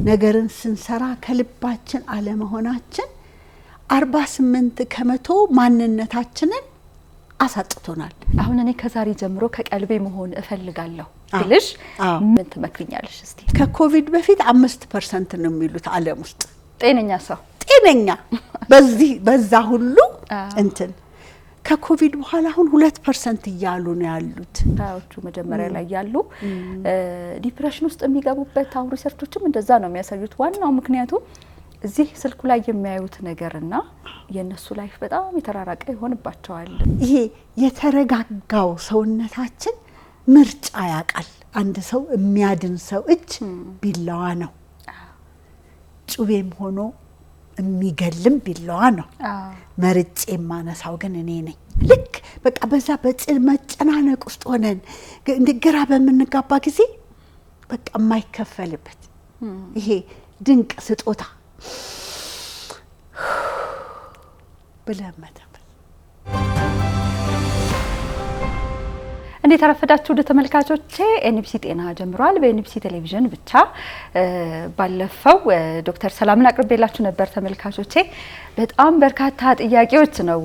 ነገርን ስንሰራ ከልባችን አለመሆናችን 48 ከመቶ ማንነታችንን አሳጥቶናል። አሁን እኔ ከዛሬ ጀምሮ ከቀልቤ መሆን እፈልጋለሁ ብልሽ ምን ትመክሪኛለሽ እስቲ? ከኮቪድ በፊት 5% ነው የሚሉት ዓለም ውስጥ ጤነኛ ሰው ጤነኛ በዛ ሁሉ እንትን ከኮቪድ በኋላ አሁን 2% እያሉ ነው ያሉት። ታውቹ መጀመሪያ ላይ ያሉ ዲፕሬሽን ውስጥ የሚገቡበት አሁን ሪሰርቾችም እንደዛ ነው የሚያሳዩት። ዋናው ምክንያቱ እዚህ ስልኩ ላይ የሚያዩት ነገርና የነሱ ላይፍ በጣም የተራራቀ ይሆንባቸዋል። ይሄ የተረጋጋው ሰውነታችን ምርጫ ያቃል። አንድ ሰው የሚያድን ሰው እጅ ቢላዋ ነው፣ ጩቤም ሆኖ የሚገልም ቢላዋ ነው። መርጬ ማነሳው ግን እኔ ነኝ። ልክ በቃ በዛ መጨናነቅ ውስጥ ሆነን ግራ በምንጋባ ጊዜ በቃ የማይከፈልበት ይሄ ድንቅ ስጦታ ብለመተ እንዴት አረፈዳችሁ ወደ ተመልካቾቼ። ኤንቢሲ ጤና ጀምሯል በኤንቢሲ ቴሌቪዥን ብቻ። ባለፈው ዶክተር ሰላምን አቅርቤላችሁ ነበር ተመልካቾቼ። በጣም በርካታ ጥያቄዎች ነው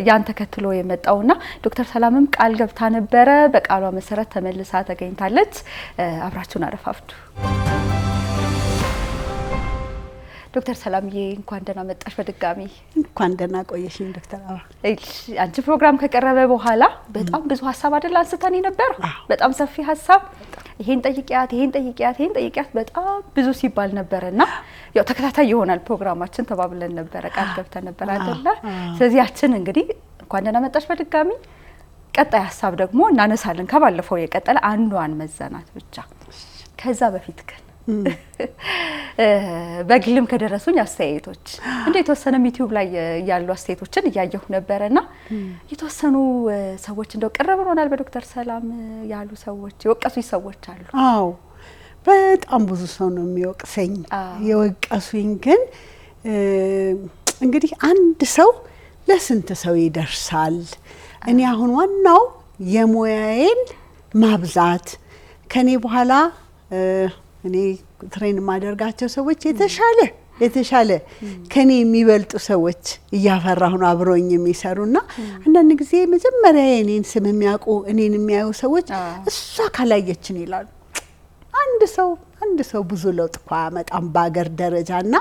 ያን ተከትሎ የመጣውና ዶክተር ሰላምም ቃል ገብታ ነበረ። በቃሏ መሰረት ተመልሳ ተገኝታለች። አብራችሁን አረፋፍዱ። ዶክተር ሰላምዬ እንኳን ደህና መጣሽ በድጋሚ። እንኳን ደህና ቆየሽኝ ዶክተር አባ። አንቺ ፕሮግራም ከቀረበ በኋላ በጣም ብዙ ሀሳብ አይደል አንስተን ነበር። በጣም ሰፊ ሀሳብ ይሄን ጠይቂያት በጣም ብዙ ሲባል ነበርና ያው ተከታታይ ይሆናል ፕሮግራማችን ተባብለን ነበር፣ ቃል ገብተን ነበር አይደለ? ስለዚህ ያችን እንግዲህ እንኳን ደህና መጣሽ በድጋሚ። ቀጣይ ሀሳብ ደግሞ እናነሳለን ከባለፈው የቀጠለ አንዷን መዘናት ብቻ። ከዛ በፊት ግን በግልም ከደረሱኝ አስተያየቶች እንደ የተወሰነ ዩቲዩብ ላይ ያሉ አስተያየቶችን እያየሁ ነበርና የተወሰኑ ሰዎች እንደው ቅርብ ሆናል በዶክተር ሰላም ያሉ ሰዎች የወቀሱኝ ሰዎች አሉ። አዎ በጣም ብዙ ሰው ነው የሚወቅሰኝ። የወቀሱኝ ግን እንግዲህ አንድ ሰው ለስንት ሰው ይደርሳል? እኔ አሁን ዋናው የሙያዬን ማብዛት ከኔ በኋላ እኔ ትሬን ማደርጋቸው ሰዎች የተሻለ ከኔ የሚበልጡ ሰዎች እያፈራሁ ነው አብሮኝ የሚሰሩና አንዳንድ ጊዜ መጀመሪያ የኔን ስም የሚያውቁ እኔን የሚያዩ ሰዎች እሷ ካላየችን ይላሉ። አንድ ሰው ብዙ ለውጥ ያመጣም በአገር ደረጃና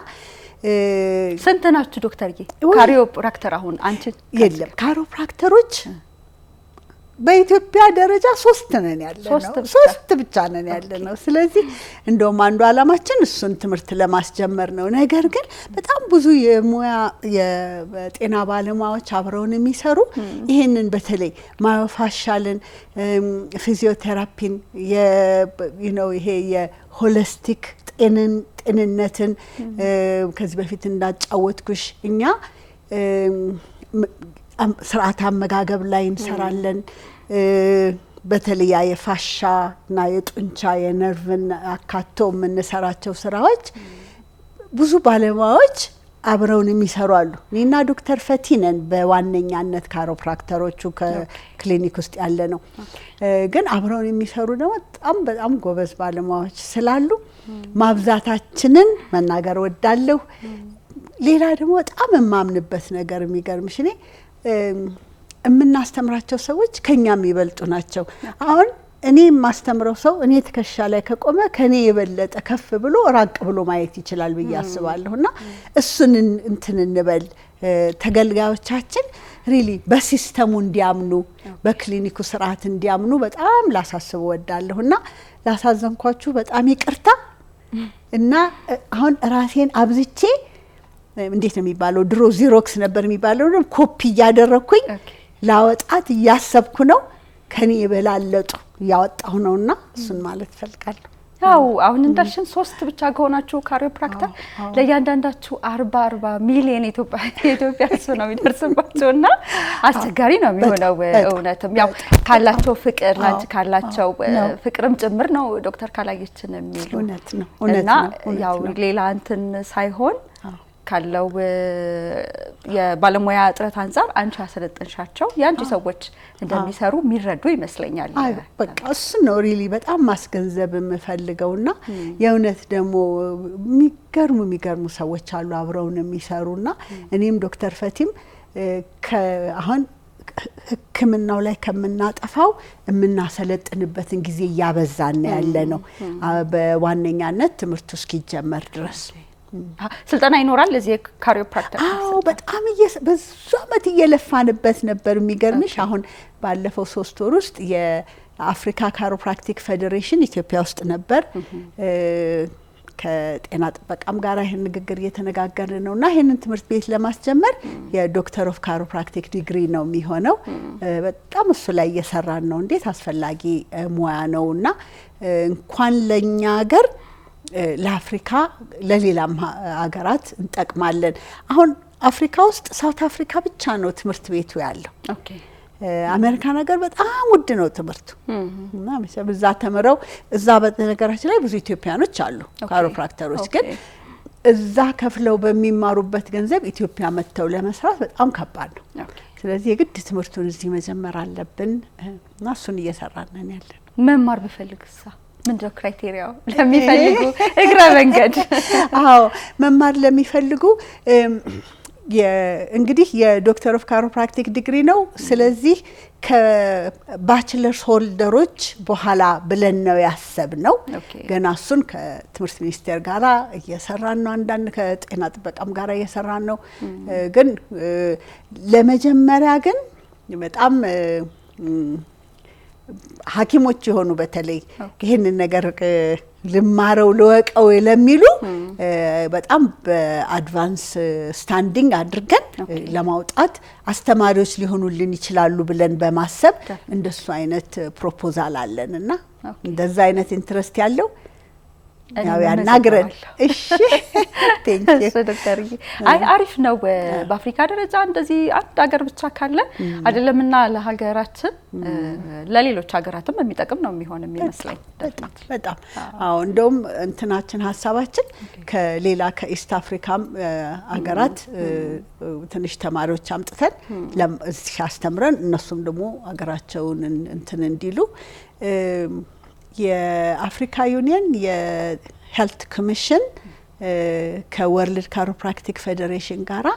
ስንት ናችሁ ዶክተርዬ? ካሪዮፕራክተር አሁን አንቺ የለም ካሪዮፕራክተሮች በኢትዮጵያ ደረጃ 3 ነን ያለነው። 3 ብቻ ነን ያለነው። ስለዚህ እንደውም አንዱ አላማችን እሱን ትምህርት ለማስጀመር ነው። ነገር ግን በጣም ብዙ የጤና ባለሙያዎች አብረውን የሚሰሩ ይሄንን በተለይ ማዮፋሻልን ፊዚዮቴራፒን ይሄ የሆሊስቲክ ጤንነትን ከዚህ በፊት እንዳጫወትኩሽ እኛ ስርዓት አመጋገብ ላይ እንሰራለን። በተለይ የፋሻ እና የጡንቻ የነርቭን አካቶ የምንሰራቸው ስራዎች ብዙ ባለሙያዎች አብረውን የሚሰሩ አሉ። እኔና ዶክተር ፈቲነን በዋነኛነት ካሪዮፕራክተሮቹ ከክሊኒክ ውስጥ ያለ ነው። ግን አብረውን የሚሰሩ ደግሞ በጣም ጎበዝ ባለሙያዎች ስላሉ ማብዛታችንን መናገር ወዳለሁ። ሌላ ደግሞ በጣም የማምንበት ነገር የሚገርምሽ እኔ የምናስተምራቸው ሰዎች ከኛም ይበልጡ ናቸው። አሁን እኔ የማስተምረው ሰው እኔ ትከሻ ላይ ከቆመ ከኔ የበለጠ ከፍ ብሎ ራቅ ብሎ ማየት ይችላል ብዬ አስባለሁና እሱን እንትን እንበል። ተገልጋዮቻችን ሪሊ በሲስተሙ እንዲያምኑ በክሊኒኩ ስርዓት እንዲያምኑ በጣም ላሳስብ ወዳለሁና ላሳዘንኳችሁ በጣም ይቅርታ። እና አሁን ራሴን አብዝቼ እንዴት ነው የሚባለው? ድሮ ዚሮክስ ነበር የሚባለው ነው ኮፒ ያደረኩኝ ላወጣት ያሰብኩ ነው። ከኔ የበላለጡ ያወጣው ነውና እሱን ማለት ፈልጋለሁ። ያው አሁን እንዳልሽን 3 ብቻ ከሆናችሁ ካሪዮፕራክተር ለያንዳንዳችሁ 40 ሚሊዮን ኢትዮጵያ ህዝብ ነው የሚደርስባቸውና አስቸጋሪ ነው የሚሆነው። እውነትም ያው ካላቸው ፍቅር ናንቺ ካላቸው ፍቅርም ጭምር ነው ዶክተር ካላየችን የሚሉ እውነት ነው እና ያው ሌላ እንትን ሳይሆን ካለው የባለሙያ እጥረት አንፃር አንቺ ያሰለጠንሻቸው የአንቺ ሰዎች እንደሚሰሩ የሚረዱ ይመስለኛል። በቃ እሱ ነው ሪሊ በጣም ማስገንዘብ የምፈልገውና የእውነት ደግሞ የሚገርሙ ሰዎች አሉ አብረውን የሚሰሩና እኔም ዶክተር ፈቲም አሁን ሕክምናው ላይ ከምናጠፋው የምናሰለጥንበትን ጊዜ እያበዛን ያለ ነው በዋነኛነት ትምህርቱ እስኪጀመር ድረስ። ስልጠና ይኖራል እዚህ ካሪዮፕራክቲክ? አዎ በጣም በዙ አመት እየለፋንበት ነበር። የሚገርምሽ አሁን ባለፈው 3 ወር ውስጥ የአፍሪካ ካሪዮፕራክቲክ ፌዴሬሽን ኢትዮጵያ ውስጥ ነበር። ከጤና ጥበቃም ጋር ይሄን ንግግር እየተነጋገርን ነውና ይሄንን ትምህርት ቤት ለማስጀመር የዶክተር ኦፍ ካሪዮፕራክቲክ ዲግሪ ነው የሚሆነው። በጣም እሱ ላይ እየሰራን ነው። እንዴት አስፈላጊ ሙያ ነውና እንኳን ለኛ ሀገር ለአፍሪካ ለሌላም ሀገራት እንጠቅማለን። አሁን አፍሪካ ውስጥ ሳውት አፍሪካ ብቻ ነው ትምህርት ቤቱ ያለው። ኦኬ አሜሪካ ነገር በጣም ውድ ነው ትምህርቱ እና በዛ ተምረው እዛ በነገራችን ላይ ብዙ ኢትዮጵያኖች አሉ ካሪዮፕራክተሮች፣ ግን እዛ ከፍለው በሚማሩበት ገንዘብ ኢትዮጵያ መጥተው ለመስራት በጣም ከባድ ነው። ስለዚህ የግድ ትምህርቱን እዚህ መጀመር አለብን እና እሱን እየሰራን ነን ያለን። መማር ቢፈልግሳ ምንድነው ክራይቴሪያው ለሚፈልጉ እግረ መንገድ? አዎ መማር ለሚፈልጉ እንግዲህ የዶክተር ኦፍ ካሪዮፕራክቲክ ዲግሪ ነው። ስለዚህ ከባችለርስ ሆልደሮች በኋላ ብለን ነው ያሰብነው። ገና እሱን ከትምህርት ሚኒስቴር ጋራ እየሰራን ነው። አንዳንድ ከጤና ጥበቃም ጋራ እየሰራን ነው። ግን ለመጀመሪያ ግን በጣም ሐኪሞች የሆኑ በተለይ ይሄንን ነገር ልማረው ለወቀው ለሚሉ በጣም በአድቫንስ ስታንዲንግ አድርገን ለማውጣት አስተማሪዎች ሊሆኑልን ይችላሉ ብለን በማሰብ እንደሱ አይነት ፕሮፖዛል አለንና እንደዛ አይነት ኢንትረስት ያለው ያው ያናግረን። እሺ ቴንክ ዩ ዶክተር። አይ አሪፍ ነው። በአፍሪካ ደረጃ እንደዚህ አንድ ሀገር ብቻ ካለ አይደለምና ለሀገራችን ለሌሎች ሀገራትም የሚጠቅም ነው የሚሆን የሚመስለኝ። በጣም አዎ እንደውም እንትናችን ሀሳባችን ከሌላ ከኢስት አፍሪካም ሀገራት ትንሽ ተማሪዎች አምጥተን እዚህ አስተምረን እነሱም ደግሞ ሀገራቸውን እንትን እንዲሉ የአፍሪካ ዩኒየን የሄልት ኮሚሽን ከወርልድ ካሪዮፕራክቲክ ፌዴሬሽን ጋራ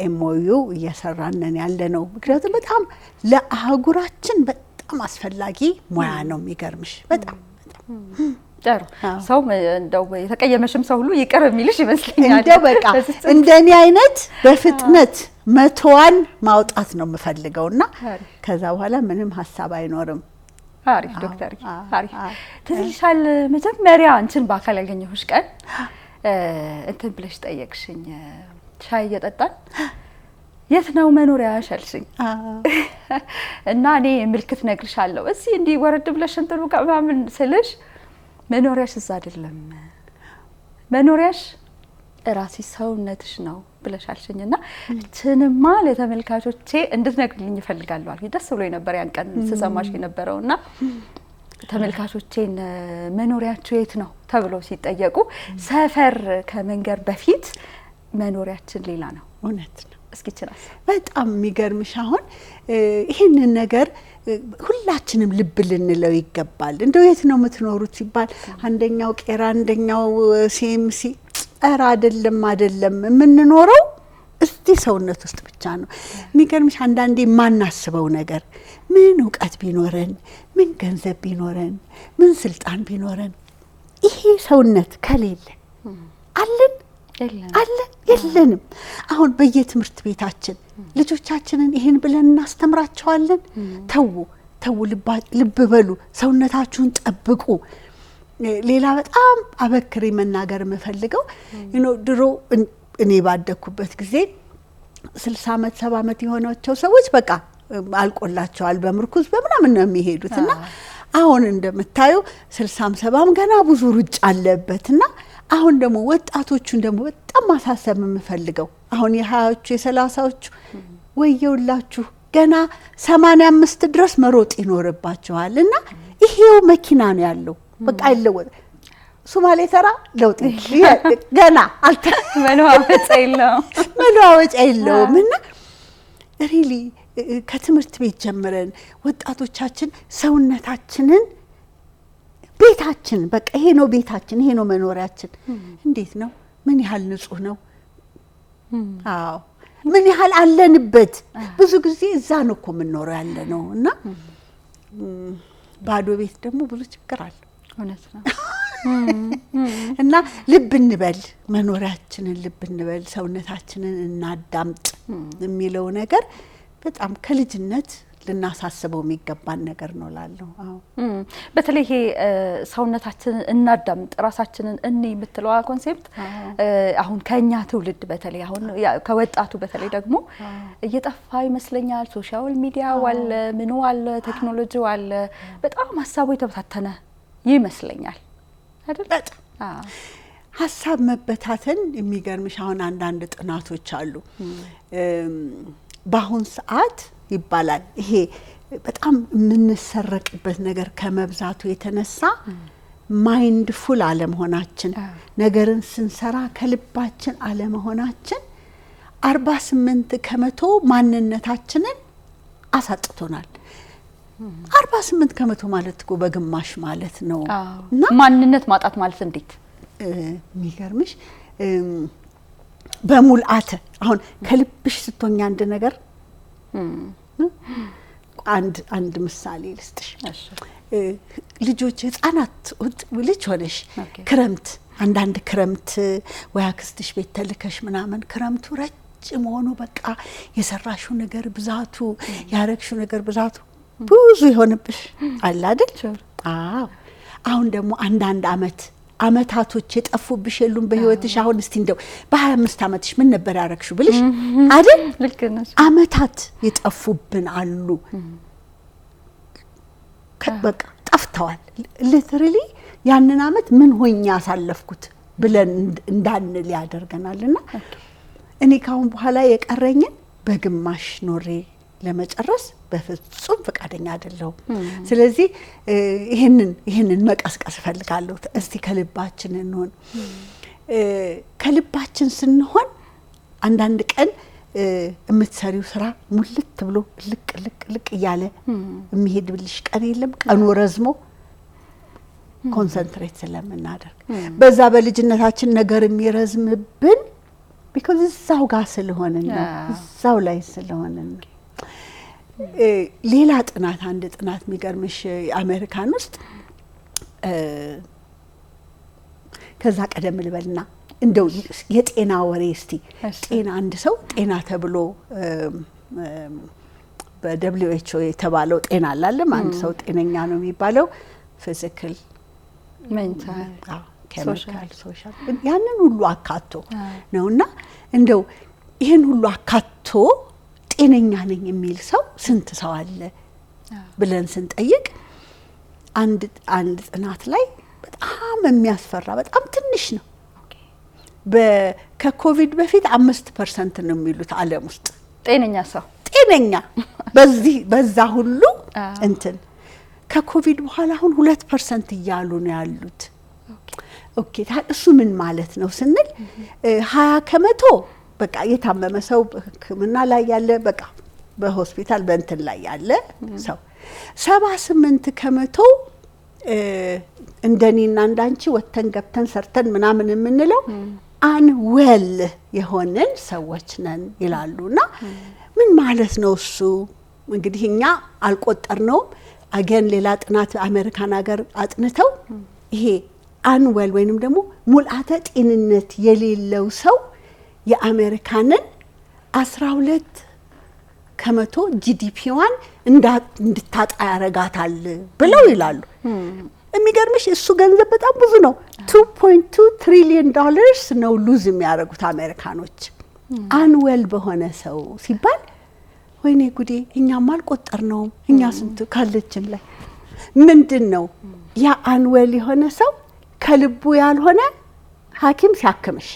ኤምኦዩ እየሰራነን ያለ ነው። ምክንያቱም በጣም ለአህጉራችን በጣም አስፈላጊ ሙያ ነው። የሚገርምሽ በጣም ጥሩ ሰው እንደው የተቀየመሽም ሰው ሁሉ ይቅር የሚልሽ ይመስለኛል። እንደው በቃ እንደኔ አይነት በፍጥነት መቶዋን ማውጣት ነው የምፈልገውና ከዛ በኋላ ምንም ሐሳብ አይኖርም። አሪፍ ዶክተር አሪፍ። ትዝልሻል መጀመሪያ አንቺን በአካል ያገኘሁሽ ቀን እንትን ብለሽ ጠየቅሽኝ፣ ሻይ እየጠጣን የት ነው መኖሪያሽ አልሽኝ። እና እኔ ምልክት ነግርሻለሁ እዚህ እንዲህ ወረድ ብለሽ እንትኑ ጋር ምናምን ስልሽ መኖሪያሽ እዛ አይደለም መኖሪያሽ ራስሽ ሰውነትሽ ነው ብለሻልሽኝና ትንማ ለተመልካቾቼ እንድትነግሪልኝ እፈልጋለሁ አልኩ። ደስ ብሎኝ ነበር ያን ቀን ስሰማሽ የነበረውና ተመልካቾቼን መኖሪያችሁ የት ነው ተብሎ ሲጠየቁ ሰፈር ከመንገር በፊት መኖሪያችን ሌላ ነው። እውነት ነው። እስኪ ችላስ በጣም የሚገርምሽ አሁን ይሄንን ነገር ሁላችንም ልብ ልንለው ይገባል። እንደው የት ነው የምትኖሩት ሲባል አንደኛው ቄራ አንደኛው ሲኤምሲ ኧረ አይደለም የምንኖረው እስቲ ሰውነት ውስጥ ብቻ ነው። የሚገርምሽ አንዳንዴ ማናስበው ነገር ምን ዕውቀት ቢኖረን ምን ገንዘብ ቢኖረን ምን ስልጣን ቢኖረን ይሄ ሰውነት ከሌለ አለን የለንም። አሁን በየትምህርት ቤታችን ልጆቻችንን ይሄን ብለን እናስተምራቸዋለን። ተው ልብ በሉ፣ ሰውነታችሁን ጠብቁ። ሌላ በጣም አበክሬ መናገር የምፈልገው ድሮ እኔ ባደኩበት ጊዜ 60 አመት 70 አመት የሆናቸው ሰዎች በቃ አልቆላቸዋል በምርኩዝ በምናምን ነው የሚሄዱትና አሁን እንደምታዩ 60ም 70ም ገና ብዙ ሩጫ አለበትና አሁን ደግሞ ወጣቶቹን ደግሞ በጣም ማሳሰብ የምፈልገው አሁን የ20ዎቹ የ30ዎቹ ወየውላችሁ ገና 85 ድረስ መሮጥ ይኖርባችኋልና ይሄው መኪና ነው ያለው። በቃ አይለወጥ ሶማሌ ተራ ለውጥ ገና መለዋወጫ የለውም እና ሪሊ ከትምህርት ቤት ጀምረን ወጣቶቻችን ሰውነታችንን ቤታችን በቃ ይሄ ነው ቤታችን፣ ይሄ ነው መኖሪያችን፣ እንዴት ነው ምን ያህል ንጹህ ነው? አዎ ምን ያህል አለንበት? ብዙ ጊዜ እዛ ነው እኮ የምንኖረው ያለ ነው እና ባዶ ቤት ደግሞ ብዙ ችግር አለ። እውነት ነው። እና ልብ እንበል፣ መኖሪያችንን ልብ እንበል፣ ሰውነታችንን እናዳምጥ የሚለው ነገር በጣም ከልጅነት ልናሳስበው የሚገባን ነገር ነው ላለው። አዎ በተለይ ይሄ ሰውነታችንን እናዳምጥ ራሳችንን እኔ የምትለዋ ኮንሴፕት አሁን ከኛ ትውልድ በተለይ አሁን ከወጣቱ በተለይ ደግሞ እየጠፋ ይመስለኛል። ሶሻል ሚዲያ አለ፣ ምኑ አለ፣ ቴክኖሎጂው አለ፣ በጣም ሀሳቡ የተበታተነ ይመስለኛል አይደል? ሀሳብ መበታተን የሚገርምሽ አሁን አንዳንድ ጥናቶች አሉ በአሁን ሰዓት ይባላል ይሄ በጣም የምንሰረቅበት ነገር ከመብዛቱ የተነሳ ማይንድፉል አለመሆናችን፣ ነገርን ስንሰራ ከልባችን አለመሆናችን 48% ማንነታችንን አሳጥቶናል። 48% ማለት እኮ በግማሽ ማለት ነው። እና ማንነት ማጣት ማለት እንዴት የሚገርምሽ በሙልአተ አሁን ከልብሽ ስትሆኛ አንድ ነገር አንድ ምሳሌ ልስጥሽ። ልጆች ህፃናት ልጅ ሆነሽ ክረምት አንዳንድ ክረምት ወይ አክስትሽ ቤት ተልከሽ ምናምን ክረምቱ ረጅም ሆኖ በቃ የሰራሽው ነገር ብዛቱ ያረግሽው ነገር ብዛቱ ብዙ ይሆንብሽ አለ አይደል? አዎ አሁን ደግሞ አንዳንድ አመታቶች የጠፉብሽ የሉም በህይወትሽ? አሁን እስቲ እንደው በ25 አመትሽ ምን ነበር ያረግሽው ብልሽ አይደል? ልክ ነሽ። አመታት የጠፉብን አሉ። በቃ ጠፍተዋል። ሊተራሊ ያንን አመት ምን ሆኛ ያሳለፍኩት ብለን እንዳንል ያደርገናልና እኔ ካሁን በኋላ የቀረኝን በግማሽ ኖሬ ለመጨረስ በፍጹም ፈቃደኛ አይደለሁም። ስለዚህ ይሄንን መቀስቀስ ፈልጋለሁ። እስቲ ከልባችን እንሆን። ከልባችን ስንሆን አንዳንድ ቀን የምትሰሪው ስራ ሙልት ብሎ ልቅ እያለ የሚሄድብልሽ ቀን የለም። ቀኑ ረዝሞ ኮንሰንትሬት ስለምናደርግ በዛ በልጅነታችን ነገር የሚረዝምብን ቢኮዝ እዛው ጋር ስለሆነን ነው፣ እዛው ላይ ስለሆነን ነው። ሌላ ጥናት አንድ ጥናት የሚገርምሽ አሜሪካን ውስጥ ከዛ ቀደም ልበልና እንደው የጤና ወሬ እስቲ ጤና አንድ ሰው ጤና ተብሎ በWHO የተባለው ጤና አላለም። አንድ ሰው ጤነኛ ነው የሚባለው ፊዚካል፣ ሜንታል፣ ኬሚካል፣ ሶሻል ያንን ሁሉ አካቶ ነውና እንደው ይሄን ሁሉ አካቶ ጤነኛ ነኝ የሚል ሰው ስንት ሰው አለ ብለን ስንጠይቅ አንድ ጥናት ላይ በጣም የሚያስፈራ በጣም ትንሽ ነው። ከኮቪድ በፊት 5% ነው የሚሉት ዓለም ውስጥ ጤነኛ ሰው ጤነኛ በዛ ሁሉ እንትን ከኮቪድ በኋላ አሁን 2% እያሉ ነው ያሉት። ኦኬ እሱ ምን ማለት ነው ስንል 20% በቃ የታመመ ሰው ሕክምና ላይ ያለ በቃ በሆስፒታል በእንትን ላይ ያለ ሰው 78% እንደኔና እንዳንቺ ወተን ገብተን ሰርተን ምናምን የምንለው አንዌል የሆነን ሰዎች ነን ይላሉና ምን ማለት ነው እሱ? እንግዲህ እኛ አልቆጠርነውም። አገን ሌላ ጥናት አሜሪካን ሀገር አጥንተው ይሄ አንዌል ወይንም ደግሞ ሙልአተ ጤንነት የሌለው ሰው የአሜሪካንን 12% ጂዲፒዋን እንድታጣ ያረጋታል ብለው ይላሉ። የሚገርምሽ እሱ ገንዘብ በጣም ብዙ ነው። $2.2 ትሪሊየን ነው ሉዝ የሚያደርጉት አሜሪካኖች አንዌል በሆነ ሰው ሲባል ወይኔ ጉዴ እኛም አልቆጠርነውም። እኛ ስንት ካለችን ላይ ምንድነው ያ አንዌል የሆነ ሰው ከልቡ ያልሆነ ሐኪም ሲያክምሽ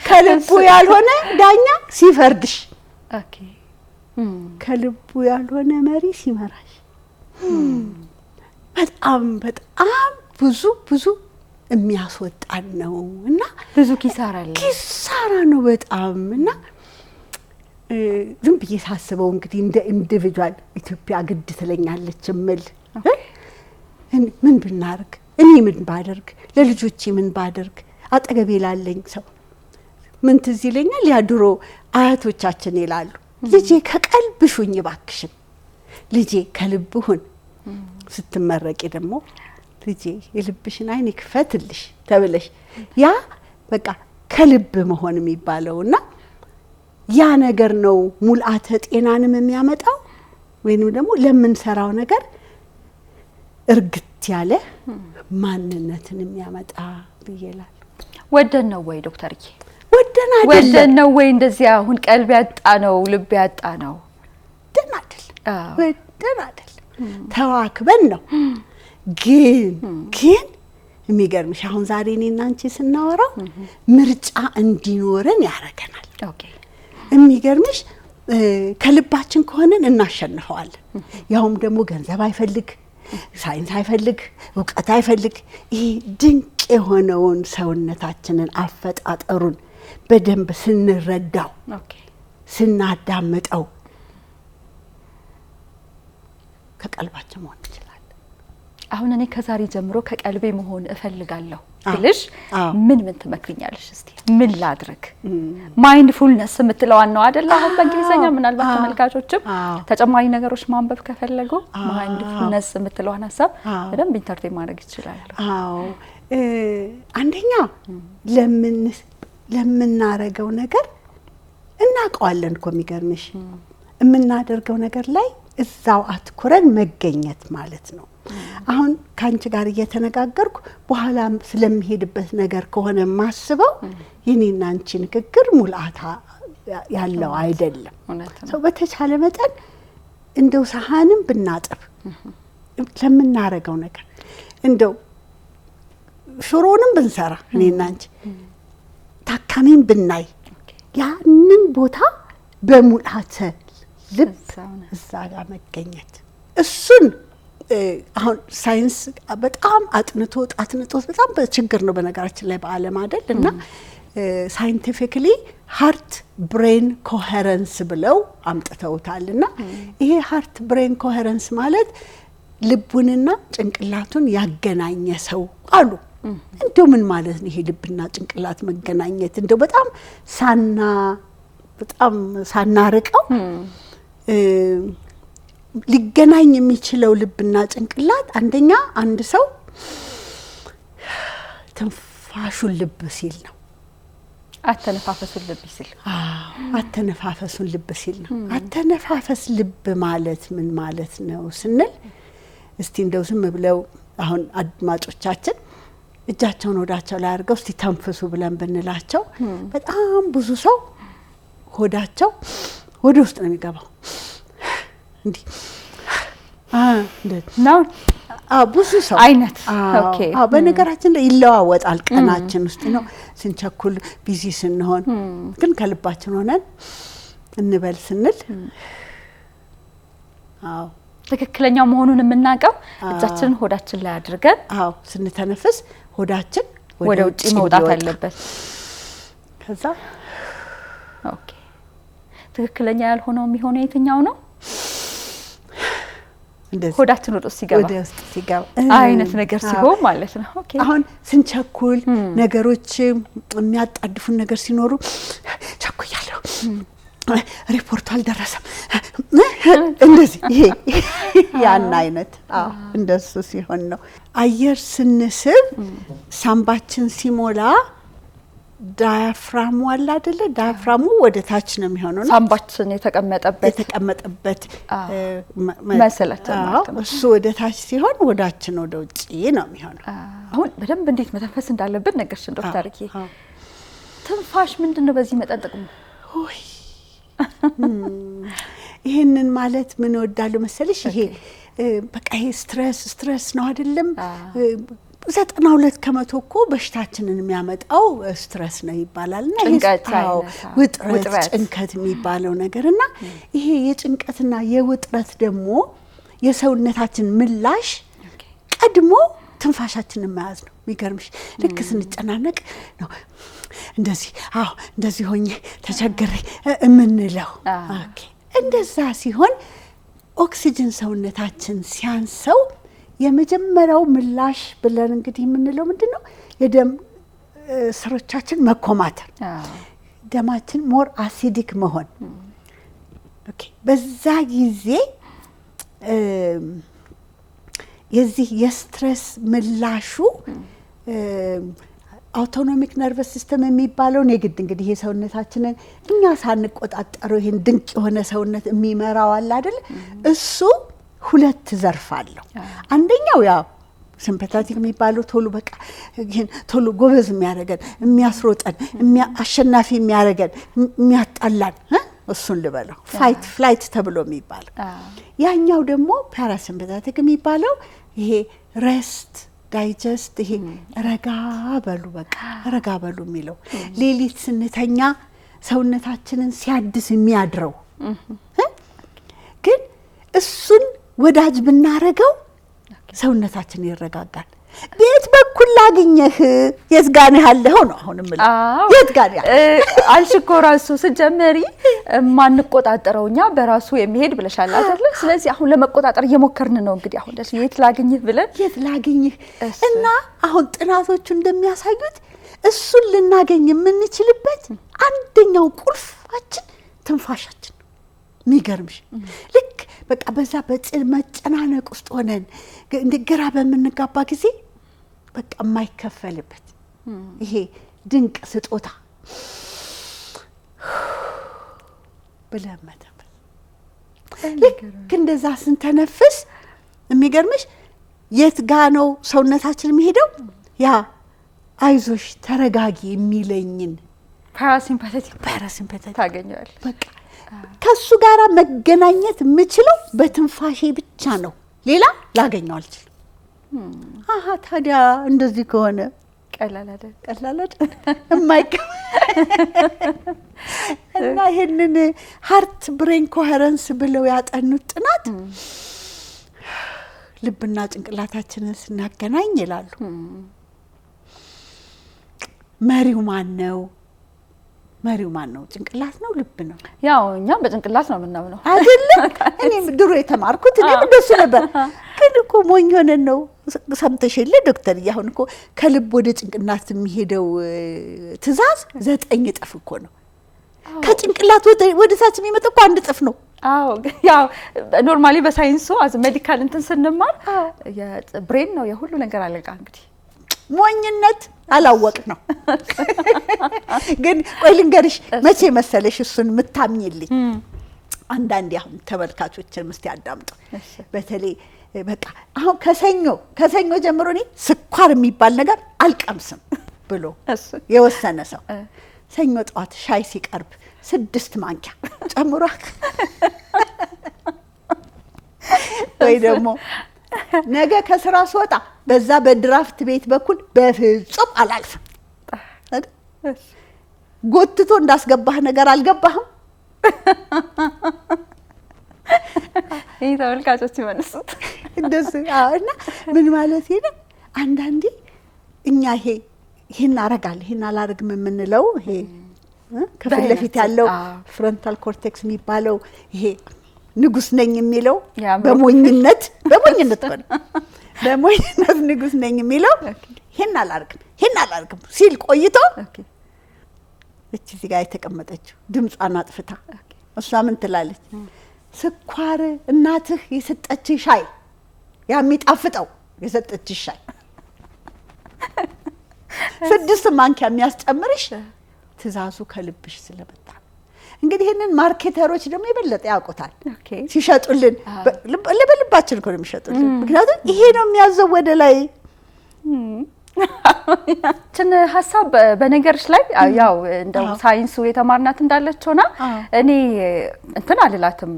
ከልቡ ያልሆነ ዳኛ ሲፈርድሽ ከልቡ ያልሆነ መሪ ሲመራሽ በጣም ብዙ የሚያስወጣን ነው እና ብዙ ኪሳራ አለ። ኪሳራ ነው በጣም እና ዝም ብዬ ሳስበው እንግዲህ እንደ ኢንዲቪጁዋል ኢትዮጵያ ግድ ትለኛለች እምል ምን ብናርግ፣ እኔ ምን ባደርግ፣ ለልጆቼ ምን ባደርግ፣ አጠገቤ ላለኝ ሰው ምን ትዝ ይለኛል። ያ ድሮ አያቶቻችን ይላሉ ልጄ ከቀልብሽ ሁኝ እባክሽን፣ ልጄ ከልብ ሁን። ስትመረቂ ደግሞ ልጄ የልብሽን አይን ይክፈትልሽ ተብለሽ ያ በቃ ከልብ መሆን የሚባለውና ያ ነገር ነው ሙልአተ ጤናንም የሚያመጣው ወይንም ደግሞ ለምንሰራው ነገር እርግት ያለ ማንነትን የሚያመጣ ብዬላል። ወደን ነው ወይ ዶክተርዬ? ወደን ነው ወይ እንደዚህ አሁን ቀልብ ያጣ ነው ልብ ያጣ ነው? ወደን አይደል ተዋክበን ነው። ግን የሚገርምሽ አሁን ዛሬ እኔና አንቺ ስናወራው ምርጫ እንዲኖረን ያረጋናል። ኦኬ የሚገርምሽ ከልባችን ከሆነን እናሸንፈዋለን። ያውም ደግሞ ገንዘብ አይፈልግ፣ ሳይንስ አይፈልግ፣ እውቀት አይፈልግ። ይሄ ድንቅ የሆነውን ሰውነታችንን አፈጣጠሩን በደንብ ስንረዳው ስናዳምጠው ከቀልባችን መሆን ይችላል። አሁን እኔ ከዛሬ ጀምሮ ከቀልቤ መሆን እፈልጋለሁ ብልሽ ምን ትመክሪኛለሽ? እስቲ ምን ላድርግ? ማይንድፉልነስ የምትለዋን ነው አይደል? አሁን በእንግሊዘኛ ምናልባት ተመልካቾችም ተጨማሪ ነገሮች ማንበብ ከፈለጉ ማይንድፉልነስ የምትለዋን ሀሳብ በደንብ ኢንተርቴን ማድረግ ይችላል። አዎ አንደኛ ለምናረገው ነገር እናውቀዋለን እኮ የሚገርምሽ የምናደርገው ነገር ላይ እዛው አትኩረን መገኘት ማለት ነው። አሁን ካንቺ ጋር እየተነጋገርኩ በኋላ ስለምሄድበት ነገር ከሆነ ማስበው የኔና አንቺ ንግግር ሙልአታ ያለው አይደለም። ሰው በተቻለ መጠን እንደው ሰሃንም ብናጥብ ለምናረገው ነገር እንደው ሽሮንም ብንሰራ እኔና አንቺ ታካሚን ብናይ ያንን ቦታ በሙልአተ ልብ እዛ ጋር መገኘት እሱን አሁን ሳይንስ በጣም አጥንቶት በጣም በችግር ነው በነገራችን ላይ በዓለም አይደል እና ሳይንቲፊካሊ ሃርት ብሬን ኮሄረንስ ብለው አምጥተውታልና ይሄ ሃርት ብሬን ኮሄረንስ ማለት ልቡንና ጭንቅላቱን ያገናኘ ሰው አሉ። እንደው ምን ማለት ነው ይሄ ልብና ጭንቅላት መገናኘት? እንደው በጣም ሳናርቀው ሊገናኝ የሚችለው ልብና ጭንቅላት አንደኛ አንድ ሰው ትንፋሹን ልብ ሲል ነው። አተነፋፈሱን ልብ ሲል አተነፋፈሱን ልብ ሲል ነው። አተነፋፈስ ልብ ማለት ምን ማለት ነው ስንል እስቲ እንደው ዝም ብለው አሁን አድማጮቻችን እጃቸውን ወዳቸው ላይ አድርገው እስቲ ተንፍሱ ብለን ብንላቸው በጣም ብዙ ሰው ሆዳቸው ወደ ውስጥ ነው የሚገባው። እንዴ ነው ብዙ ሰው አይነት ኦኬ። በነገራችን ላይ ይለዋወጣል ቀናችን ውስጥ ነው ስንቸኩል ቢዚ ስንሆን፣ ግን ከልባችን ሆነን እንበል ስንል ትክክለኛው መሆኑን የምናውቀው እጃችንን ሆዳችን ላይ አድርገን ስንተነፍስ ሆዳችን ወደ ውጪ መውጣት አለበት። ከዛ ኦኬ ትክክለኛ ያልሆነው የሚሆነው የትኛው ነው? ሆዳችን ወደ ውስጥ ሲገባ አይነት ነገር ሲሆን ማለት ነው። ኦኬ አሁን ስንቸኩል ነገሮች የሚያጣድፉን ነገር ሲኖሩ ቸኩያለሁ፣ ሪፖርቱ አልደረሰም፣ እንደዚህ ይሄ ያን አይነት እንደሱ ሲሆን ነው። አየር ስንስብ ሳምባችን ሲሞላ ዳያፍራሙ አለ አይደለ? ዳያፍራሙ ወደ ታች ነው የሚሆነው ነው ሳምባችን የተቀመጠበት መሰላችን ማለት ነው። እሱ ወደ ታች ሲሆን ወዳችን ወደ ውጪ ነው የሚሆነው። አሁን በደንብ እንዴት መተንፈስ እንዳለብን ነገርሽን ዶክተርዬ። ትንፋሽ ምንድነው በዚህ መጠን ጥቅሙ? ይሄንን ማለት ምን ወዳሉ መሰለሽ? ይሄ በቃ ይሄ ስትረስ ነው አይደለም? 92 ከመቶ እኮ በሽታችንን የሚያመጣው ስትረስ ነው ይባላልና ውጥረት ጭንቀት የሚባለው ነገርና ይሄ የጭንቀትና የውጥረት ደግሞ የሰውነታችን ምላሽ ቀድሞ ትንፋሻችንን መያዝ ነው። የሚገርምሽ ልክ ስንጨናነቅ ነው እንደዚህ ሆኜ ተቸግሬ እምንለው። ኦኬ እንደዛ ሲሆን ኦክሲጅን ሰውነታችን ሲያንሰው የመጀመሪያው ምላሽ ብለን እንግዲህ የምንለው ምንድነው? የደም ስሮቻችን መኮማተር፣ ደማችን ሞር አሲዲክ መሆን። ኦኬ በዛ ጊዜ የዚህ የስትሬስ ምላሹ አውቶኖሚክ ነርቨስ ሲስተም የሚባለው የግድ እንግዲህ የሰውነታችንን እኛ ሳንቆጣጠረው ይሄን ድንቅ የሆነ ሰውነት የሚመራው አለ አይደል? እሱ ሁለት ዘርፍ አለው። አንደኛው ያው ሲምፓታቲክ የሚባለው ቶሎ በቃ ይሄን ቶሎ ጎበዝ የሚያደርገን የሚያስሮጠን አሸናፊ የሚያደርገን የሚያጣላን እሱን ልበለው ፋይት ፍላይት ተብሎ የሚባለው። ያኛው ደግሞ ፓራሲምፓታቲክ የሚባለው ይሄ ሬስት ዳይጀስት ይሄ ረጋ በሉ የሚለው ሌሊት ስንተኛ ሰውነታችንን ሲያድስ የሚያድረው ግን እሱን ወዳጅ ብናረገው ሰውነታችን ይረጋጋል። ቤት በኩል ላግኘህ የት ጋር ነህ ያለኸው ነው አሁን ማለት የት ጋር አልሽኮ ራሱ ስጀመሪ ማንቆጣጠረውኛ በራሱ የሚሄድ ብለሻል አይደል? ስለዚህ አሁን ለመቆጣጠር እየሞከርን ነው እንግዲህ አሁን ደስ የት ላግኝህ እና አሁን ጥናቶቹ እንደሚያሳዩት እሱን ልናገኝ የምንችልበት አንደኛው ቁልፋችን ትንፋሻችን። የሚገርምሽ ልክ በቃ በዛ በጽል መጨናነቅ ውስጥ ሆነን ግራ በምንጋባ ጊዜ በቃ የማይከፈልበት ይሄ ድንቅ ስጦታ ብለን መተንፈስ። ልክ እንደዛ ስንተነፍስ የሚገርምሽ የት ጋ ነው ሰውነታችን የሚሄደው? ያ አይዞሽ ተረጋጊ የሚለኝን ፓራሲምፓቴቲክ ታገኛለሽ። በቃ ከሱ ጋራ መገናኘት የምችለው በትንፋሼ ብቻ ነው፣ ሌላ ላገኘው አልችልም። አሃ ታዲያ እንደዚህ ከሆነ ቀላል አይደል እና ይሄንን ሃርት ብሬን ኮሄረንስ ብለው ያጠኑት ጥናት ልብና ጭንቅላታችንን ስናገናኝ ይላሉ። መሪው ማን ነው? ጭንቅላት ነው ልብ ነው? ያው እኛ በጭንቅላት ነው የምናምነው አይደል? እኔም ድሮ የተማርኩት እንደሱ ነበር። ግን እኮ ሞኝ ሆነን ነው ሰምተሽለ ዶክተር ያሁን እኮ ከልብ ወደ ጭንቅላት የሚሄደው ትዕዛዝ 9 እጥፍ እኮ ነው። ከጭንቅላት ወደ ታች የሚመጣው እኮ 1 እጥፍ ነው። አዎ ያው ኖርማሊ በሳይንሱ አዝ ሜዲካል እንትን ስንማር የብሬን ነው የሁሉ ነገር አለቃ። እንግዲህ ሞኝነት አላወቅ ነው። ግን ቆይ ልንገርሽ መቼ መሰለሽ እሱን ምታምኝልኝ? አንዳንዴ አሁን ተመልካቾችን ምስቲ ያዳምጡ። በተለይ በቃ አሁን ከሰኞ ጀምሮ እኔ ስኳር የሚባል ነገር አልቀምስም ብሎ የወሰነ ሰው ሰኞ ጠዋት ሻይ ሲቀርብ 6 ማንኪያ ጨምሮ ወይ ደግሞ ነገ ከስራ ስወጣ በዛ በድራፍት ቤት በኩል በፍጹም አላልፍም ጎትቶ እንዳስገባህ ነገር አልገባህም። ይሄ ተመልካቾች ይመልሱት እንደዚህ እና ምን ማለት ነው? አንዳንዴ እኛ ይሄን አረጋለሁ ይሄን አላረግም የምንለው ይሄ ከፊት ለፊት ያለው ፍሮንታል ኮርቴክስ የሚባለው ይሄ ንጉስ ነኝ የሚለው በሞኝነት ሆነ በሞኝነት ንጉስ ነኝ የሚለው ይሄን አላርግም ሲል ቆይቶ እዚህ ጋር የተቀመጠችው ድምጿን አጥፍታ እሷ ምን ትላለች? ስኳር እናትህ የሰጠችሽ ሻይ የሚጣፍጠው የሰጠችሽ ሻይ 6 ማንኪያ የሚያስጨምርሽ ትዕዛዙ ከልብሽ ስለመጣ። እንግዲህ ይሄንን ማርኬተሮች ደግሞ የበለጠ ያውቁታል ሲሸጡልን። ለበልባችን እኮ ነው የሚሸጡልን፣ ምክንያቱም ይሄ ነው የሚያዘው ወደ ላይ። ሀሳብ በነገርሽ ላይ ያው እንደው ሳይንሱ የተማርናት እንዳለች ሆና እኔ እንትን አልላትም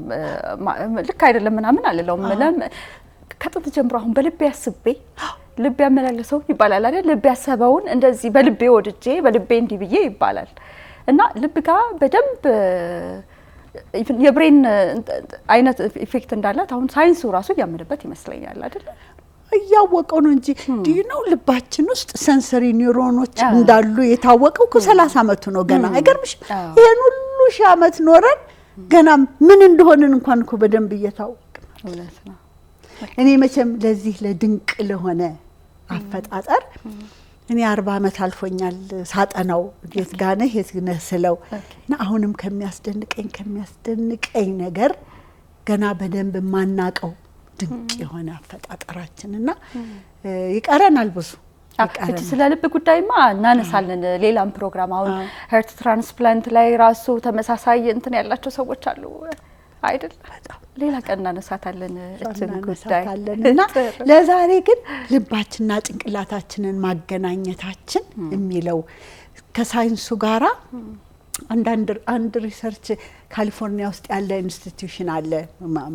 ልክ አይደለም ምናምን አልለውም። ከጥንት ጀምሮ አሁን በልቤ ያስቤ ልቤ ያመላለሰው ይባላል አይደል? ልቤ ያሰበውን እንደዚህ በልቤ ወድጄ በልቤ እንዲህ ብዬ ይባላል። እና ልብ ጋር በደንብ የብሬን አይነት ኢፌክት እንዳላት አሁን ሳይንሱ ራሱ ያመነበት ይመስለኛል አይደል? እያወቀው ነው እንጂ ዲዩ ልባችን ውስጥ ሰንሰሪ ኒውሮኖች እንዳሉ የታወቀው ከ30 አመቱ ነው ገና አይገርምሽ ይሄን ሁሉ ሺህ አመት ኖረን ገና ምን እንደሆነን እንኳን እኮ በደንብ እየታወቀ ነው እኔ መቼም ለዚህ ለድንቅ ለሆነ አፈጣጠር እኔ 40 አመት አልፎኛል ሳጠናው የት ጋር ነህ የት ነህ ስለው እና አሁንም ከሚያስደንቀኝ ነገር ገና በደንብ ማናቀው ድንቅ የሆነ አፈጣጠራችንና ይቀረናል ብዙ እቺ ስለ ልብ ጉዳይማ እናነሳለን ሌላም ፕሮግራም አሁን ሄርት ትራንስፕላንት ላይ ራሱ ተመሳሳይ እንትን ያላቸው ሰዎች አሉ አይደል በጣም ሌላ ቀን እናነሳታለን እቺን ጉዳይና ለዛሬ ግን ልባችንና ጭንቅላታችንን ማገናኘታችን የሚለው ከሳይንሱ ጋራ አንድ ሪሰርች ካሊፎርኒያ ውስጥ ያለ ኢንስቲትዩሽን አለ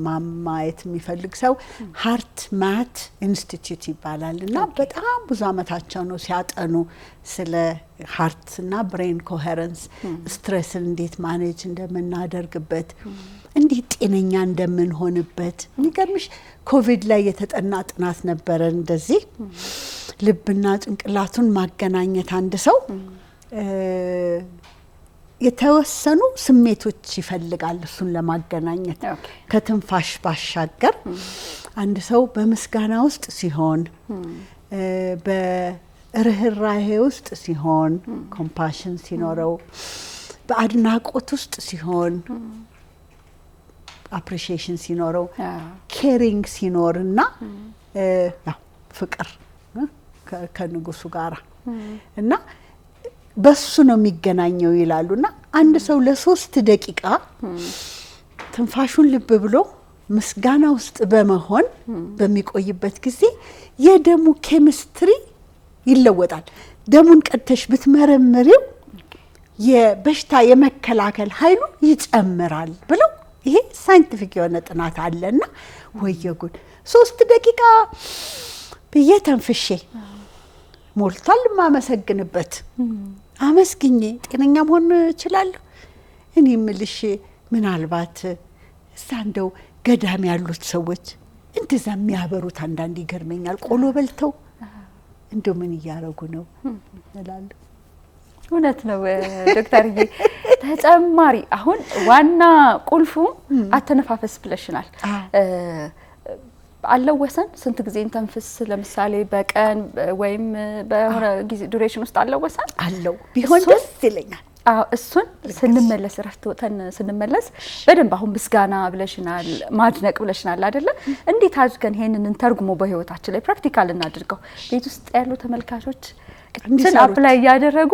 ማማየት የሚፈልግ ሰው ሃርት ማት ኢንስቲትዩት ይባላልና በጣም ብዙ አመታቸው ነው ሲያጠኑ ስለ ሃርት እና ብሬን ኮሄረንስ ስትሬስን እንዴት ማኔጅ እንደምናደርግበት እንዴት ጤነኛ እንደምንሆንበት ንገርምሽ ኮቪድ ላይ የተጠና ጥናት ነበር እንደዚህ ልብና ጭንቅላቱን ማገናኘት አንድ ሰው የተወሰኑ ስሜቶች ይፈልጋል እሱን ለማገናኘት ከትንፋሽ ባሻገር አንድ ሰው በመስጋና ውስጥ ሲሆን በርህራሄ ውስጥ ሲሆን ኮምፓሽን ሲኖረው በአድናቆት ውስጥ ሲሆን አፕሪሺዬሽን ሲኖረው ኬሪንግ ሲኖርና ያው ፍቅር ከንጉሱ ጋራ እና በሱ ነው የሚገናኘው ይላሉና አንድ ሰው ለ3 ደቂቃ ትንፋሹን ልብ ብሎ ምስጋና ውስጥ በመሆን በሚቆይበት ጊዜ የደሙ ኬሚስትሪ ይለወጣል ደሙን ቀጥተሽ ብትመረምሪው የበሽታ የመከላከል ኃይሉ ይጨምራል ብለው ይሄ ሳይንቲፊክ የሆነ ጥናት አለና ወየጉድ 3 ደቂቃ በየተንፍሼ ሞልቷል ማመሰግንበት አመስግኜ ጤነኛ መሆን እችላለሁ እኔ ምልሽ ምናልባት ሳንደው ገዳም ያሉት ሰዎች እንደዛ የሚያበሩት አንዳንድ ይገርመኛል ቆሎ በልተው እንደው ምን ያያረጉ ነው እላለሁ እውነት ነው ዶክተርዬ ተጨማሪ አሁን ዋና ቁልፉ አተነፋፈስ ብለሽናል አለወሰን ስንት ጊዜ እንተንፍስ ለምሳሌ በቀን ወይም በሆነ ጊዜ ዱሬሽን ውስጥ አለወሰን አለው ቢሆን ደስ ይለኛል እሱን ስንመለስ ረፍቶተን ስንመለስ በደንብ አሁን ምስጋና ብለሽናል ማድነቅ ብለሽናል አይደለ እንዴት አድርገን ይሄንን እንተርጉሞ በህይወታችን ላይ ፕራክቲካል እናድርገው ቤት ውስጥ ያሉ ተመልካቾች እንትን አፕላይ ያደረጉ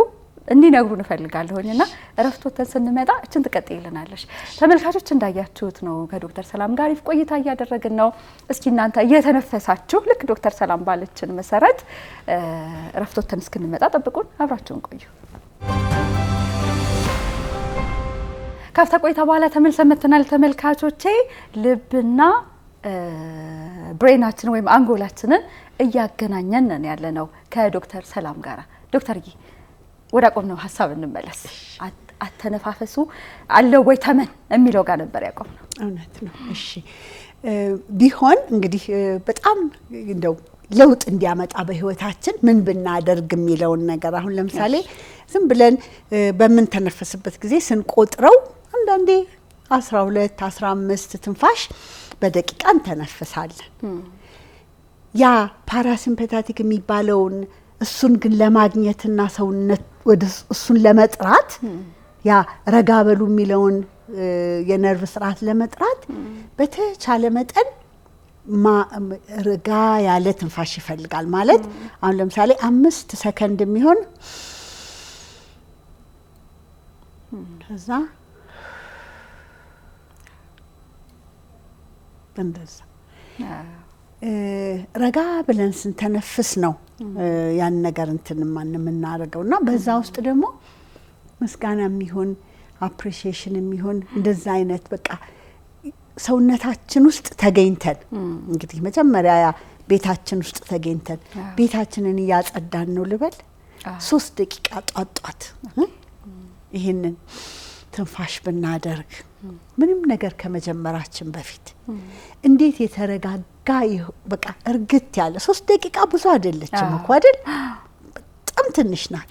እንዲነግሩን ፈልጋለሁኝና ረፍቶተን ስንመጣ እችን ተቀጥይልናለሽ ተመልካቾች እንዳያችሁት ነው ከዶክተር ሰላም ጋር ቆይታ ያደረግን ነው እስኪ እናንተ እየተነፈሳችሁ ልክ ዶክተር ሰላም ባለችን መሰረት ረፍቶተን እስክንመጣ ጠብቁን አብራችሁን ቆዩ ካፍታ ቆይታ በኋላ ተመልሰን መተናል ተመልካቾቼ ልብና ብሬናችን ወይም አንጎላችንን እያገናኘን ነን ያለነው ከዶክተር ሰላም ጋር ዶክተርዬ ወደ ቆምነው ሐሳብ እንመለስ አተነፋፈሱ አለው ወይ ተመን የሚለው ጋር ነበር ያቆምነው እውነት ነው እሺ ቢሆን እንግዲህ በጣም እንደው ለውጥ እንዲያመጣ በህይወታችን ምን ብናደርግ የሚለውን ነገር አሁን ለምሳሌ ዝም ብለን በምን ተነፈስበት ጊዜ ስንቆጥረው አንዳንዴ 12 15 ትንፋሽ በደቂቃ እንተነፍሳለን ያ ፓራሲምፓቲክ የሚባለውን እሱን ግን ለማግኘትና ሰውነት ወደ እሱን ለመጥራት ያ ረጋበሉ የሚለውን የነርቭ ስርዓት ለመጥራት በተቻለ መጠን ረጋ ያለ ትንፋሽ ይፈልጋል ማለት አሁን ለምሳሌ 5 ሰከንድ የሚሆን ከዛ እንደዛ ረጋ ብለን ስንተነፍስ ነው ያን ነገር እንትን ማን ምናረጋውና በዛ ውስጥ ደግሞ ምስጋና የሚሆን አፕሪሺዬሽን የሚሆን እንደዛ አይነት በቃ ሰውነታችን ውስጥ ተገኝተን እንግዲህ መጀመሪያ ቤታችን ውስጥ ተገኝተን ቤታችንን ያጸዳን ነው ልበል 3 ደቂቃ ጧጧት ይሄንን ትንፋሽ ብናደርግ ምንም ነገር ከመጀመራችን በፊት እንዴት የተረጋጋ በቃ እርግት ያለ 3 ደቂቃ ብዙ አይደለችም እኮ አይደል? በጣም ትንሽ ናት።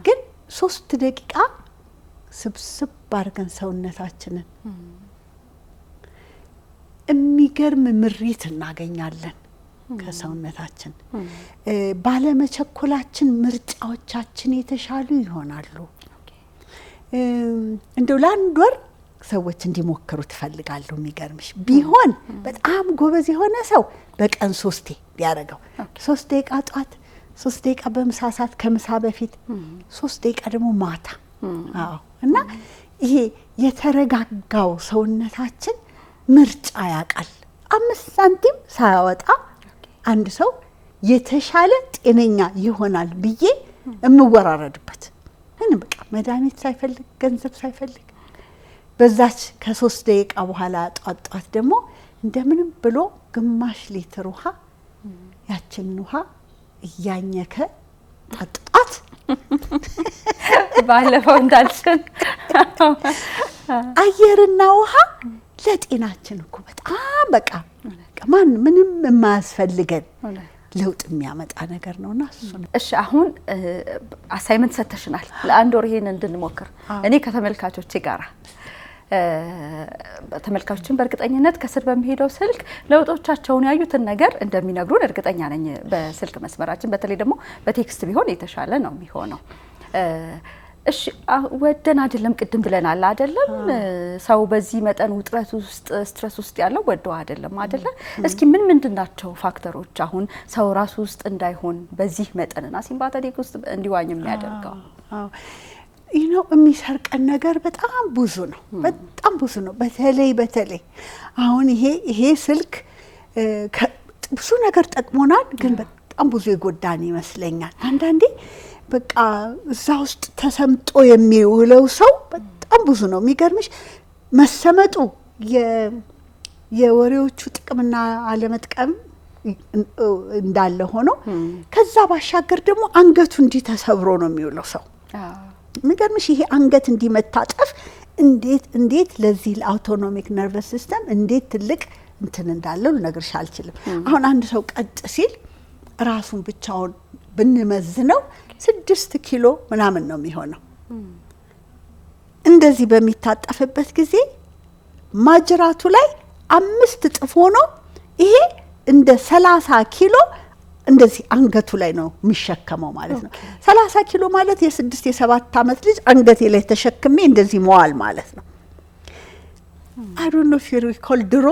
ግን 3 ደቂቃ ስብስብ አድርገን ሰውነታችንን የሚገርም ምሪት እናገኛለን ከሰውነታችን። ባለመቸኮላችን ምርጫዎቻችን የተሻሉ ይሆናሉ። እንደው ለአንድ ወር ሰዎች እንዲሞክሩ ትፈልጋለሁ። የሚገርምሽ ቢሆን በጣም ጎበዝ የሆነ ሰው በቀን 3 ቢያደርገው 3 ደቂቃ ጧት፣ 3 ደቂቃ በምሳ ሰዓት ከምሳ በፊት፣ 3 ደቂቃ ደግሞ ማታ። አዎ እና ይሄ የተረጋጋው ሰውነታችን ምርጫ ያውቃል። 5 ሳንቲም ሳያወጣ አንድ ሰው የተሻለ ጤነኛ ይሆናል ብዬ እምወራረድበት ምን በቃ መድኃኒት ሳይፈልግ ገንዘብ ሳይፈልግ በዛች ከ3 ደቂቃ በኋላ ጧት ደግሞ እንደምንም ብሎ ግማሽ ሊትር ውሃ ያችን ውሃ እያኘከ ጠጣት። ባለፈው እንዳልሽን አየርና ውሃ ለጤናችን እኮ በጣም በቃ ምንም የማያስፈልገን ለውጥ የሚያመጣ ነገር ነውና እሱ ነው። እሺ አሁን አሳይመንት ሰተሽናል ለአንድ ወር ይሄን እንድንሞክር እኔ ከተመልካቾቼ ጋራ ተመልካቾችን በእርግጠኝነት ከስር በሚሄደው ስልክ ለውጦቻቸውን ያዩትን ነገር እንደሚነግሩን እርግጠኛ ነኝ። በስልክ መስመራችን በተለይ ደግሞ በቴክስት ቢሆን የተሻለ ነው የሚሆነው። እሺ ወደን አይደለም ቅድም ብለናል አይደለም? ሰው በዚህ መጠን ውጥረት ውስጥ ስትረስ ውስጥ ያለው ወደው አይደለም አይደለ? እስኪ ምንድናቸው ፋክተሮች አሁን ሰው ራሱ ውስጥ እንዳይሆን በዚህ መጠንና ሲምፓተቲክ ውስጥ እንዲዋኝ የሚያደርገው? የሚሰርቀን ነገር በጣም ብዙ ነው። በጣም ብዙ ነው። በተለይ አሁን ይሄ ስልክ ብዙ ነገር ጠቅሞናል፣ ግን በጣም ብዙ የጎዳን ይመስለኛል። አንዳንዴ በቃ እዛ ውስጥ ተሰምጦ የሚውለው ሰው በጣም ብዙ ነው። የሚገርምሽ መሰመጡ የወሬዎቹ ጥቅምና አለመጥቀም እንዳለ ሆኖ ከዛ ባሻገር ደግሞ አንገቱ እንዲህ ተሰብሮ ነው የሚውለው ሰው። የሚገርምሽ ይሄ አንገት እንዲመታጠፍ እንዴት ለዚህ ለአውቶኖሚክ ነርቨስ ሲስተም እንዴት ትልቅ እንትን እንዳለው ልነግርሽ አልችልም። አሁን አንድ ሰው ቀጥ ሲል ራሱን ብቻውን ብንመዝነው 6 ኪሎ ምናምን ነው የሚሆነው። እንደዚህ በሚታጠፍበት ጊዜ ማጅራቱ ላይ 5 እጥፍ ሆኖ ይሄ እንደ 30 ኪሎ እንደዚህ አንገቱ ላይ ነው የሚሸከመው ማለት ነው። 30 ኪሎ ማለት የ6 የ7 ዓመት ልጅ አንገቴ ላይ ተሸክሜ እንደዚህ መዋል ማለት ነው። I don't know if you recall ድሮ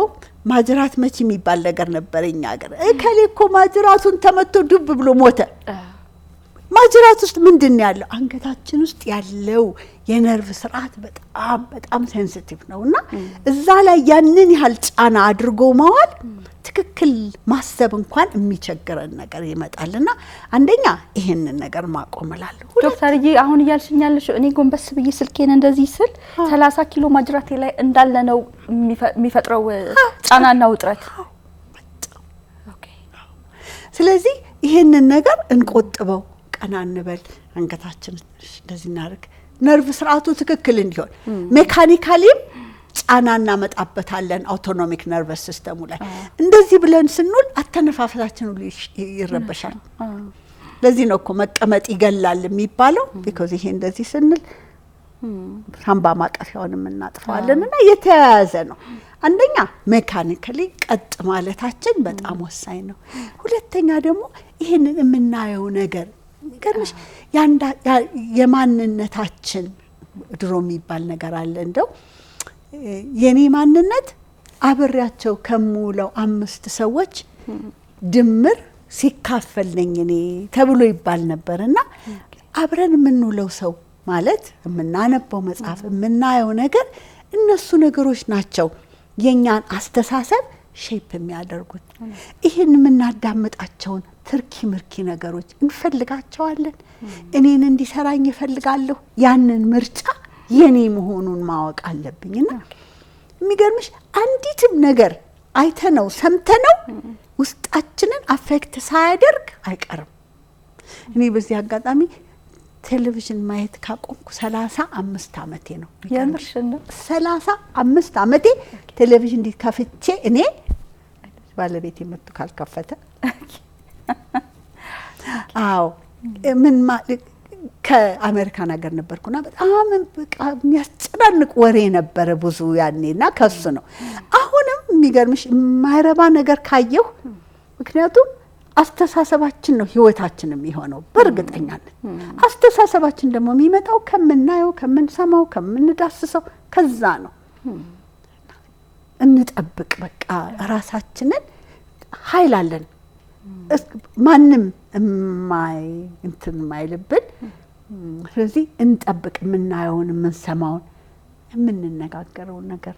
ማጅራት መቺ የሚባል ነገር ነበርኛ ሀገር። እከሌ እኮ ማጅራቱን ተመቶ ዱብ ብሎ ሞተ። ማጅራት ውስጥ ምንድነው ያለው? አንገታችን ውስጥ ያለው የነርቭ ስርዓት በጣም ሴንሲቲቭ ነውና እዛ ላይ ያንን ያህል ጫና አድርጎ መዋል ትክክል ማሰብ እንኳን የሚቸግረን ነገር ይመጣልና አንደኛ ይሄንን ነገር ማቆምላል። ዶክተርዬ አሁን እያልሽኛለሽ እኔ ጎንበስ ብዬ ስልኬን እንደዚህ ስል 30 ኪሎ ማጅራቴ ላይ እንዳለ ነው የሚፈጥረው ጫናና ውጥረት። ኦኬ ስለዚህ ይሄንን ነገር እንቆጥበው፣ ቀና እንበል፣ አንገታችን እንደዚህ እናርግ፣ ነርቭ ስርዓቱ ትክክል እንዲሆን ሜካኒካሊም ጫና እናመጣበታለን አውቶኖሚክ ነርቨስ ሲስተሙ ላይ። እንደዚህ ብለን ስንል አተነፋፈሳችን ሁሉ ይረበሻል። ለዚህ ነው እኮ መቀመጥ ይገላል የሚባለው። ቢኮዝ ይሄ እንደዚህ ስንል ሳምባ ማቀፊያውንም እናጥፋለንና የተያያዘ ነው። አንደኛ ሜካኒካሊ ቀጥ ማለታችን በጣም ወሳኝ ነው። ሁለተኛ ደግሞ ይሄንን የምናየው ነገር ገርምሽ የማንነታችን ድሮ የሚባል ነገር አለ። እንደው የኔ ማንነት አብሬያቸው ከሙለው 5 ሰዎች ድምር ሲካፈል ነኝ እኔ ተብሎ ይባል ነበርና አብረን የምንውለው ሰው ማለት የምናነበው መጽሐፍ የምናየው ነገር እነሱ ነገሮች ናቸው የኛን አስተሳሰብ ሼፕ የሚያደርጉት። ይሄን የምናዳምጣቸውን ትርኪ ምርኪ ነገሮች እንፈልጋቸዋለን። እኔን እንዲሰራኝ እፈልጋለሁ። ያንን ምርጫ የኔ መሆኑን ማወቅ አለብኝና የሚገርምሽ አንዲትም ነገር አይተነው ሰምተነው ውስጣችንን አፌክት ሳያደርግ አይቀርም። እኔ በዚህ አጋጣሚ ቴሌቪዥን ማየት ካቆምኩ 35 ዓመቴ ነው። የምርሽን ነው? 35 ዓመቴ ቴሌቪዥን እንዲከፍቼ እኔ ባለቤቴ መጥቶ ካልከፈተ አዎ ምን ከአሜሪካን ሀገር ነበርኩና በጣም በቃ የሚያስጨናንቅ ወሬ ነበረ ብዙ ያኔና ከሱ ነው። አሁንም የሚገርምሽ የማይረባ ነገር ካየሁ ምክንያቱም አስተሳሰባችን ነው ህይወታችን የሚሆነው በእርግጠኛነት። አስተሳሰባችን ደግሞ የሚመጣው ከምናየው፣ ከምንሰማው፣ ከምንዳስሰው ከዛ ነው። እንጠብቅ በቃ ራሳችንን ኃይል አለን። ማንም እንትን ማይልብን። ስለዚህ እንጠብቅ የምናየውን፣ የምንሰማውን፣ የምንነጋገረውን ነገር።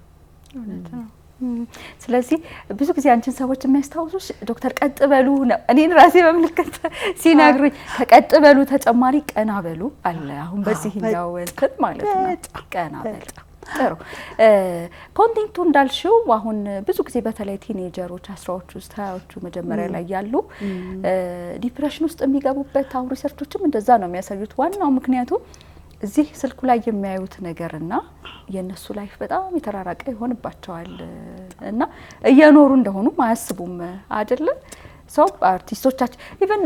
ስለዚህ ብዙ ጊዜ አንቺን ሰዎች የሚያስታውሱሽ ዶክተር ቀጥ በሉ ነው። እኔን ራሴ በምልክት ሲናግሩኝ ከቀጥ በሉ ተጨማሪ ቀና በሉ አለ። አሁን በዚህኛው እንትን ማለት ነው ቀና በሉ። ጥሩ ኮንቴንቱ እንዳልሽው አሁን ብዙ ጊዜ በተለይ ቲኔጀሮች 10ዎቹ ውስጥ 20ዎቹ መጀመሪያ ላይ ያሉ ዲፕሬሽን ውስጥ የሚገቡበት አሁን ሪሰርቾችም እንደዛ ነው የሚያሳዩት። ዋናው ምክንያቱ እዚህ ስልኩ ላይ የሚያዩት ነገርና የነሱ ላይፍ በጣም የተራራቀ ይሆንባቸዋል እና እየኖሩ እንደሆኑ አያስቡም አይደለ? ሰው አርቲስቶቻችን ኢቭን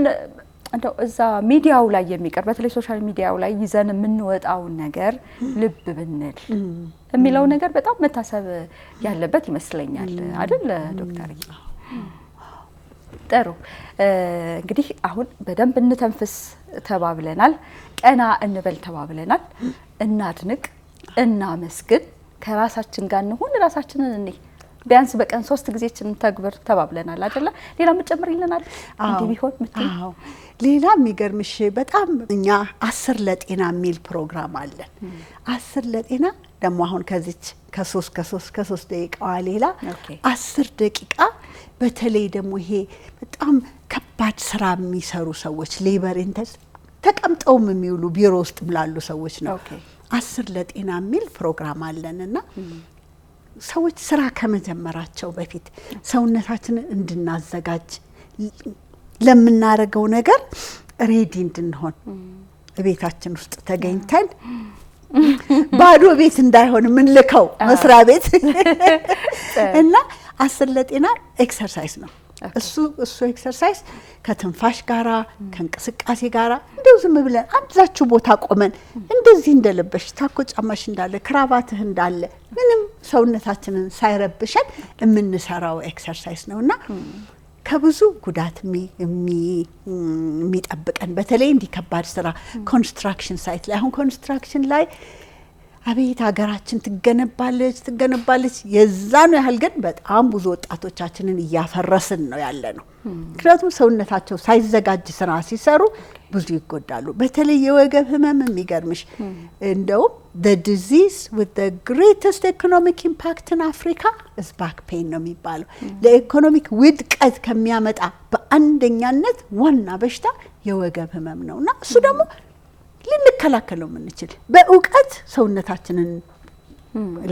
እንደው እዛ ሚዲያው ላይ የሚቀር በተለይ ሶሻል ሚዲያው ላይ ይዘን የምንወጣው ነገር ልብ ብንል የሚለው ነገር በጣም መታሰብ ያለበት ይመስለኛል አይደል ዶክተር? ጥሩ እንግዲህ አሁን በደንብ እንተንፍስ ተባብለናል፣ ቀና እንበል ተባብለናል፣ እናድንቅ፣ እናመስግን፣ ከራሳችን ጋር እንሁን፣ ራሳችንን እኔ ቢያንስ በቀን 3 ጊዜችን ተግብር ተባብለናል አይደለ? ሌላ መጨመር ይለናል እንዴ ቢሆን ምትይ? አዎ ሌላ የሚገርምሽ በጣም እኛ 10 ለጤና የሚል ፕሮግራም አለን። 10 ለጤና ደግሞ አሁን ከዚች ከ3 ደቂቃዋ ሌላ 10 ደቂቃ በተለይ ደግሞ ይሄ በጣም ከባድ ስራ የሚሰሩ ሰዎች ሌበር ኢንተንስ ተቀምጠውም የሚውሉ ቢሮ ውስጥ ላሉ ሰዎች ነው 10 ለጤና የሚል ፕሮግራም አለንና ሰዎች ስራ ከመጀመራቸው በፊት ሰውነታችንን እንድናዘጋጅ ለምናረገው ነገር ሬዲ እንድንሆን ቤታችን ውስጥ ተገኝተን ባዶ ቤት እንዳይሆን ምንልከው መስሪያ ቤት እና 10 ለጤና ኤክሰርሳይዝ ነው። እሱ ኤክሰርሳይዝ ከትንፋሽ ጋራ ከእንቅስቃሴ ጋራ እንደው ዝም ብለን አንዳችሁ ቦታ ቆመን እንደዚህ እንደለበሽ ታኮ ጫማሽ እንዳለ ክራባትህ እንዳለ ምንም ሰውነታችንን ሳይረብሸን የምንሰራው ኤክሰርሳይዝ ነውና ከብዙ ጉዳት የሚጠብቀን በተለይ እንዲከባድ ስራ ኮንስትራክሽን ሳይት ላይ አሁን ኮንስትራክሽን ላይ አቤት ሀገራችን ትገነባለች የዛኑ ያህል ግን በጣም ብዙ ወጣቶቻችንን እያፈረስን ነው ያለ ነው። ምክንያቱም ሰውነታቸው ሳይዘጋጅ ስራ ሲሰሩ ብዙ ይጎዳሉ። በተለይ የወገብ ህመም የሚገርምሽ እንደው the disease with the greatest economic impact in Africa is back pain ነው የሚባለው። ለኢኮኖሚክ ውድቀት ከሚያመጣ በአንደኛነት ዋና በሽታ የወገብ ህመም ነውና እሱ ደግሞ ልንከላከለው የምንችል በእውቀት ሰውነታችንን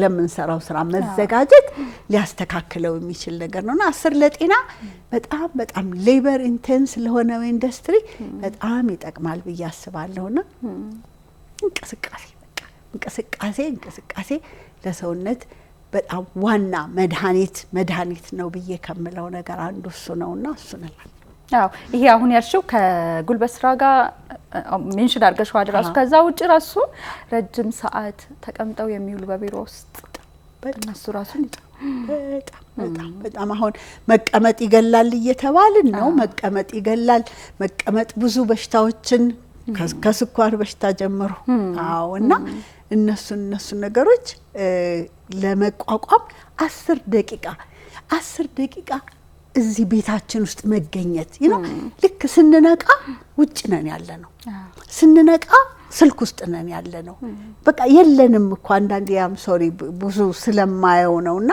ለምንሰራው ስራ መዘጋጀት ሊያስተካክለው የሚችል ነገር ነውና 10 ለጤና በጣም ሌበር ኢንቴንስ ለሆነው ኢንዱስትሪ በጣም ይጠቅማል ብዬ አስባለሁና እንቅስቃሴ ለሰውነት በጣም ዋና መድኃኒት ነው ብዬ ከምለው ነገር አንዱ እሱ ነውና እሱ ነው። አዎ ይሄ አሁን ያልሽው ከጉልበት ስራ ጋር ሜንሽን አድርገሽዋል ራሱ። ከዛ ውጪ ራሱ ረጅም ሰዓት ተቀምጠው የሚውሉ በቢሮ ውስጥ እነሱ ራሱ በጣም አሁን መቀመጥ ይገላል እየተባልን ነው። መቀመጥ ይገላል። መቀመጥ ብዙ በሽታዎችን ከስኳር በሽታ ጀምሮ አዎና እነሱ ነገሮች ለመቋቋም 10 ደቂቃ እዚህ ቤታችን ውስጥ መገኘት ልክ ስንነቃ ውጭ ነን ያለነው ስንነቃ ስልክ ውስጥ ነን ያለነው በቃ የለንም እኮ አንዳንዴ ያም ሶሪ ብዙ ስለማየው ነውና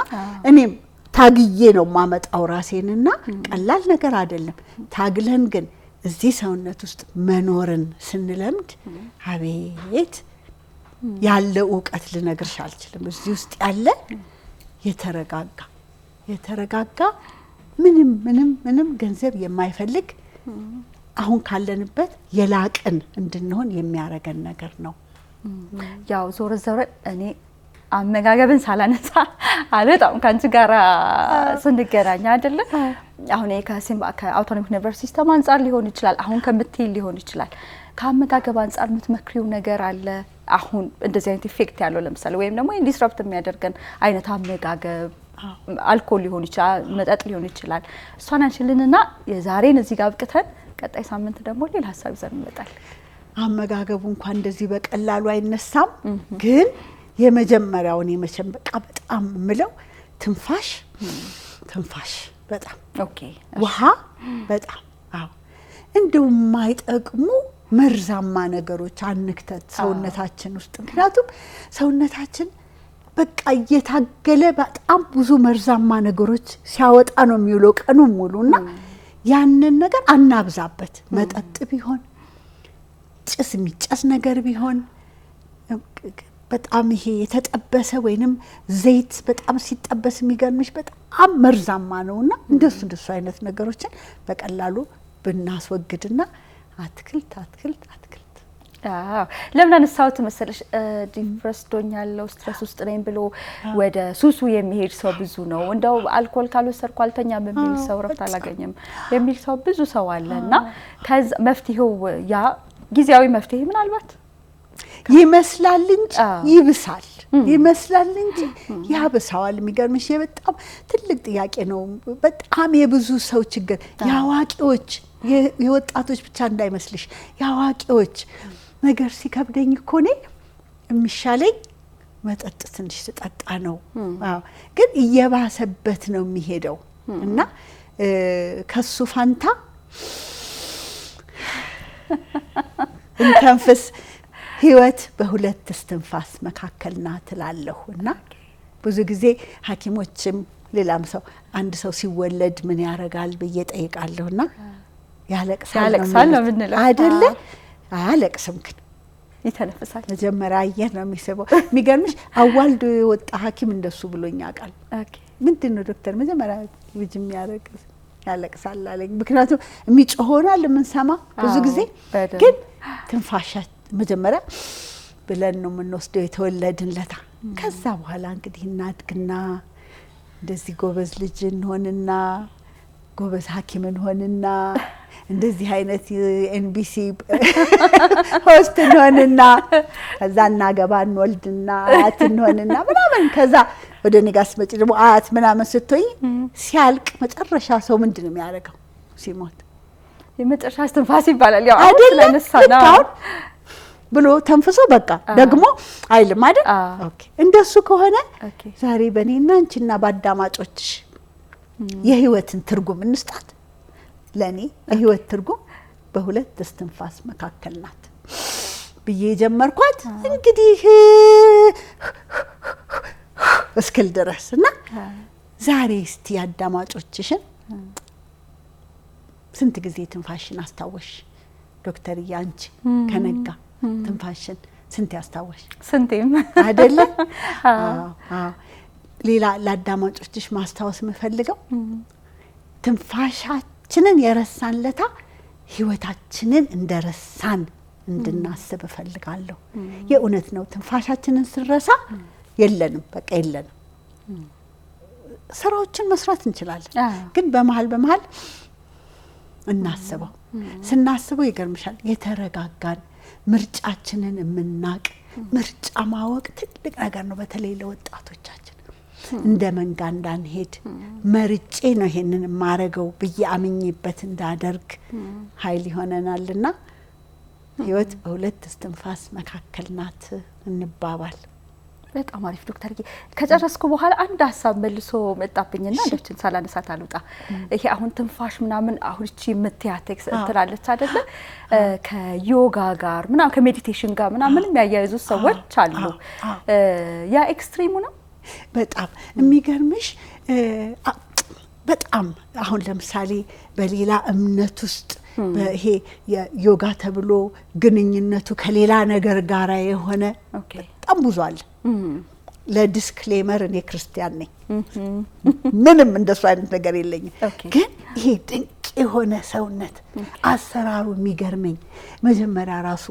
እኔም ታግዬ ነው ማመጣው ራሴንና ቀላል ነገር አይደለም። ታግለን ግን እዚህ ሰውነት ውስጥ መኖርን ስንለምድ አቤት ያለ ዕውቀት ልነግርሽ አልችልም። እዚህ ውስጥ ያለ የተረጋጋ ምንም ገንዘብ የማይፈልግ አሁን ካለንበት የላቅን እንድንሆን የሚያረገን ነገር ነው። ያው ዞረ እኔ አመጋገብን ሳላነሳ አልወጣም ካንቺ ጋር ስንገናኝ አይደለ? አሁን ከአውቶኖሚክ ነርቨስ ሲስተም አንፃር ሊሆን ይችላል፣ አሁን ከምትይ ሊሆን ይችላል። ከአመጋገብ አንፃር የምትመክሪው ነገር አለ? አሁን እንደዚህ አይነት ኢፌክት ያለው ለምሳሌ ወይም ደግሞ ዲስራፕት የሚያደርገን አይነት አመጋገብ አልኮል ሊሆን ይችላል፣ መጠጥ ሊሆን ይችላል። እሷን አንችልንና የዛሬን እዚህ ጋር አብቅተን ቀጣይ ሳምንት ደግሞ ሌላ ሀሳብ ይዘን እንመጣለን። አመጋገቡ እንኳን እንደዚህ በቀላሉ አይነሳም፣ ግን የመጀመሪያውን የመቼም በቃ በጣም ምለው ትንፋሽ በጣም ኦኬ፣ ውሃ በጣም አዎ፣ እንደው የማይጠቅሙ መርዛማ ነገሮች አንክተት ሰውነታችን ውስጥ። ምክንያቱም ሰውነታችን በቃ እየታገለ በጣም ብዙ መርዛማ ነገሮች ሲያወጣ ነው የሚውለው ቀኑን ሙሉና ያንን ነገር አናብዛበት። መጠጥ ቢሆን ጭስ የሚጨስ ነገር ቢሆን በጣም ይሄ የተጠበሰ ወይንም ዘይት በጣም ሲጠበስ የሚገርምሽ በጣም መርዛማ ነውና እንደሱ አይነት ነገሮችን በቀላሉ ብናስወግድና አትክልት ለምን አነሳሁት መሰለሽ? ዲፕረስ ዶኛለሁ ስትረስ ውስጥ ነኝ ብሎ ወደ ሱሱ የሚሄድ ሰው ብዙ ነው። እንደው አልኮል ካልወሰድኩ አልተኛም የሚል ሰው ረፍት አላገኝም የሚል ሰው ብዙ ሰው አለና ከዛ መፍትሄው ያ ጊዜያዊ መፍትሄ ምናልባት ይመስላል እንጂ ይብሳል፣ ይመስላል እንጂ ያብሳዋል። የሚገርምሽ በጣም ትልቅ ጥያቄ ነው። በጣም የብዙ ሰው ችግር ያዋቂዎች የወጣቶች ብቻ እንዳይመስልሽ ያዋቂዎች ነገር ሲከብደኝ እኮ እኔ የሚሻለኝ መጠጥ ትንሽ ስጠጣ ነው። አዎ፣ ግን እየባሰበት ነው የሚሄደው እና ከሱ ፋንታ እንተንፍስ። ህይወት በሁለት እስትንፋስ መካከል ናት እላለሁና ብዙ ጊዜ ሐኪሞችም ሌላም ሰው አንድ ሰው ሲወለድ ምን ያረጋል ብዬ ጠይቃለሁና ያለቅሳል ነው ምንለው አይደለ? አያለቅስም ግን ይተነፍሳል። መጀመሪያ አየር ነው የሚስበው። የሚገርምሽ አዋልዶ የወጣ ሐኪም እንደሱ ብሎኝ ያውቃል። ኦኬ ምንድነው ዶክተር መጀመሪያ ልጅ የሚያረቅስ ያለቅሳል አለኝ። ምክንያቱም የሚጮሆናል የምንሰማ ብዙ ጊዜ ግን ትንፋሻት መጀመሪያ ብለን ነው የምንወስደው የተወለድንለታ። ከዛ በኋላ እንግዲህ እናድግና እንደዚህ ጎበዝ ልጅ እንሆንና ጎበዝ ሐኪም እንሆንና እንደዚህ አይነት ኤንቢሲ ሆስት እንሆንና ከዛ እናገባ እንወልድና አያት እንሆንና ምናምን ከዛ ወደ ንጋስ መጪ ደግሞ አያት ምናምን ስትሆይ ሲያልቅ መጨረሻ ሰው ምንድን ነው የሚያደርገው ሲሞት? የመጨረሻ እስትንፋስ ይባላል። ያው ስለነሳና ብሎ ተንፍሶ በቃ ደግሞ አይልም አይደል? ኦኬ እንደሱ ከሆነ ዛሬ በእኔና አንቺና በአዳማጮችሽ የህይወትን ትርጉም እንስጣት። ለኔ የህይወት ትርጉም በሁለት እስትንፋስ መካከል ናት ብዬ ጀመርኳት። እንግዲህ እስክል ድረስና ዛሬ እስቲ አዳማጮችሽን ስንት ጊዜ ትንፋሽን አስታወሽ? ዶክተር ያንቺ ከነጋ ትንፋሽን ስንት ያስታወሽ? ስንቴም አይደለ? አዎ። ሌላ ለአዳማጮችሽ ማስታወስ የምፈልገው ትንፋሻችንን የረሳንለታ ህይወታችንን እንደረሳን እንድናስብ እፈልጋለሁ። የእውነት ነው። ትንፋሻችንን ስንረሳ የለንም፣ በቃ የለንም። ስራዎችን መስራት እንችላለን፣ ግን በመሃል እናስበው። ስናስበው ይገርምሻል የተረጋጋን ምርጫችንን የምናቅ ምርጫ ማወቅ ትልቅ ነገር ነው። በተለይ ለወጣቶቻችን እንደ መንጋ እንዳንሄድ መርጬ ነው ይሄንን ማረገው ብዬ አምኜበት እንዳደርግ ኃይል ይሆነናልና ህይወት በሁለት እስትንፋስ መካከል ናት እንባባል። በጣም አሪፍ ዶክተር። ከጨረስኩ በኋላ አንድ ሀሳብ መልሶ መጣብኝና እንደችን ሳላነሳት አልወጣ። ይሄ አሁን ትንፋሽ ምናምን አሁን እቺ የምትያቴክስ እንትላለች አይደለ? ከዮጋ ጋር ምናምን ከሜዲቴሽን ጋር ምናምን የሚያያይዙ ሰዎች አሉ። ያ ኤክስትሪሙ ነው። በጣም የሚገርምሽ በጣም አሁን ለምሳሌ በሌላ እምነት ውስጥ ይሄ የዮጋ ተብሎ ግንኙነቱ ከሌላ ነገር ጋር የሆነ በጣም ብዙ አለ። ለዲስክሌመር እኔ ክርስቲያን ነኝ፣ ምንም እንደሱ አይነት ነገር የለኝም። ግን ይሄ ድንቅ የሆነ ሰውነት አሰራሩ የሚገርመኝ መጀመሪያ ራሱ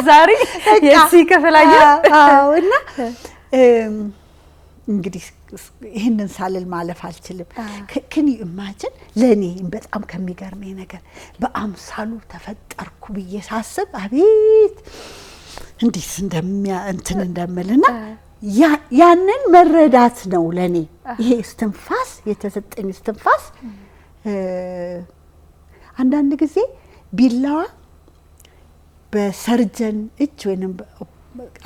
ዛሬ የዚህ ከፈላየ እና እንግዲህ ይህንን ሳልል ማለፍ አልችልም። ከኒ ኢማጂን ለኔ በጣም ከሚገርመኝ ነገር በአምሳሉ ተፈጠርኩ ብዬ ሳስብ አቤት እንዴት እንትን እንደምልና ያንን መረዳት ነው ለኔ ይሄ እስትንፋስ የተሰጠኝ እስትንፋስ። አንዳንድ ጊዜ ቢላዋ በሰርጀን እጅ ወይንም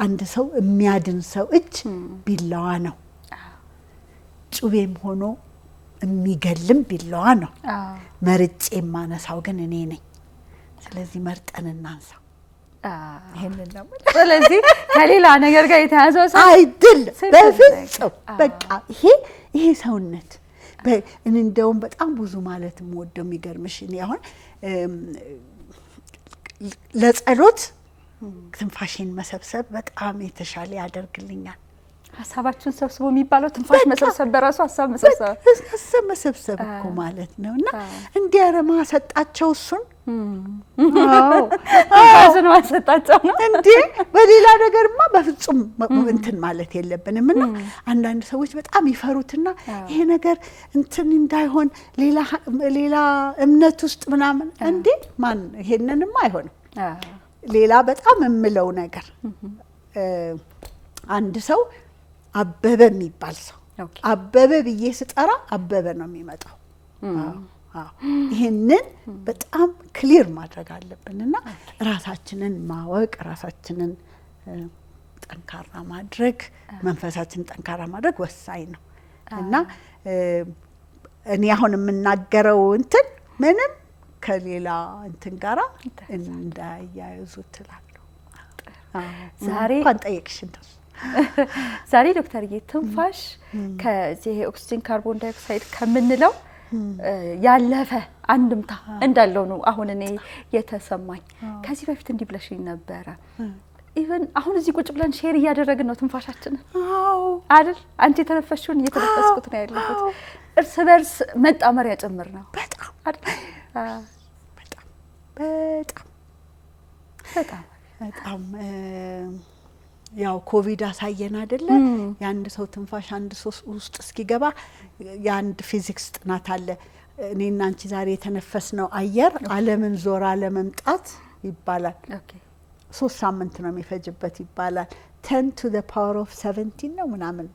አንድ ሰው የሚያድን ሰው እጅ ቢላዋ ነው። ጩቤም ሆኖ የሚገልም ቢላዋ ነው። መርጬ የማነሳው ግን እኔ ነኝ። ስለዚህ መርጠን እናንሳው። ይሄንን ነው። ስለዚህ ከሌላ ነገር ጋር የተያዘው ሰው አይደል በፍጹም። በቃ ይሄ ሰውነት እንደውም በጣም ብዙ ማለት የምወደው የሚገርምሽ እኔ አሁን ለጸሎት ትንፋሽን መሰብሰብ በጣም የተሻለ ያደርግልኛል። ሀሳባችሁን ሰብስቦ የሚባለው ትንፋሽ መሰብሰብ በራሱ ሀሳብ መሰብሰብ እኮ ማለት ነውና እንዲያረማ ሰጣቸው እሱን አዎ ሰጣቸው ነው እንዴ። በሌላ ነገርማ በፍጹም እንትን ማለት የለብንምና አንዳንድ ሰዎች በጣም ይፈሩትና ይሄ ነገር እንትን እንዳይሆን ሌላ እምነት ውስጥ ምናምን እንዴ ማን ይሄንንማ አይሆንም። ሌላ በጣም የምለው ነገር አንድ ሰው አበበ የሚባል ሰው አበበ ብዬ ስጠራ አበበ ነው የሚመጣው። ይሄንን በጣም ክሊር ማድረግ አለብንና ራሳችንን ማወቅ ራሳችንን ጠንካራ ማድረግ መንፈሳችንን ጠንካራ ማድረግ ወሳኝ ነው እና እኔ አሁን የምናገረው እንትን ምንም ከሌላ እንትን ጋራ እንዳያያዙ ትላለሁ። ዛሬ እንኳን ጠየቅሽን። ዛሬ ዶክተርዬ ትንፋሽ ከዚህ ኦክሲጅን ካርቦን ዳይኦክሳይድ ከምንለው ያለፈ አንድምታ እንዳለው ነው አሁን እኔ የተሰማኝ። ከዚህ በፊት እንዲህ ብለሽኝ ነበረ። ኢቭን አሁን እዚህ ቁጭ ብለን ሼር እያደረግን ነው ትንፋሻችንን አይደል? አንቺ የተነፈሽውን እየተነፈስኩት ነው ያለሁት። እርስ በርስ መጣመሪያ ጭምር ነው። በጣም አይደል? በጣም ያው ኮቪድ አሳየን አይደለ? የአንድ ሰው ትንፋሽ አንድ ሰው ውስጥ እስኪገባ የአንድ ፊዚክስ ጥናት አለ። እኔና አንቺ ዛሬ የተነፈስነው አየር ዓለምን ዞራ ለመምጣት ይባላል 3 ሳምንት ነው የሚፈጅበት ይባላል። 10 to the power of 17 ነው ምናምን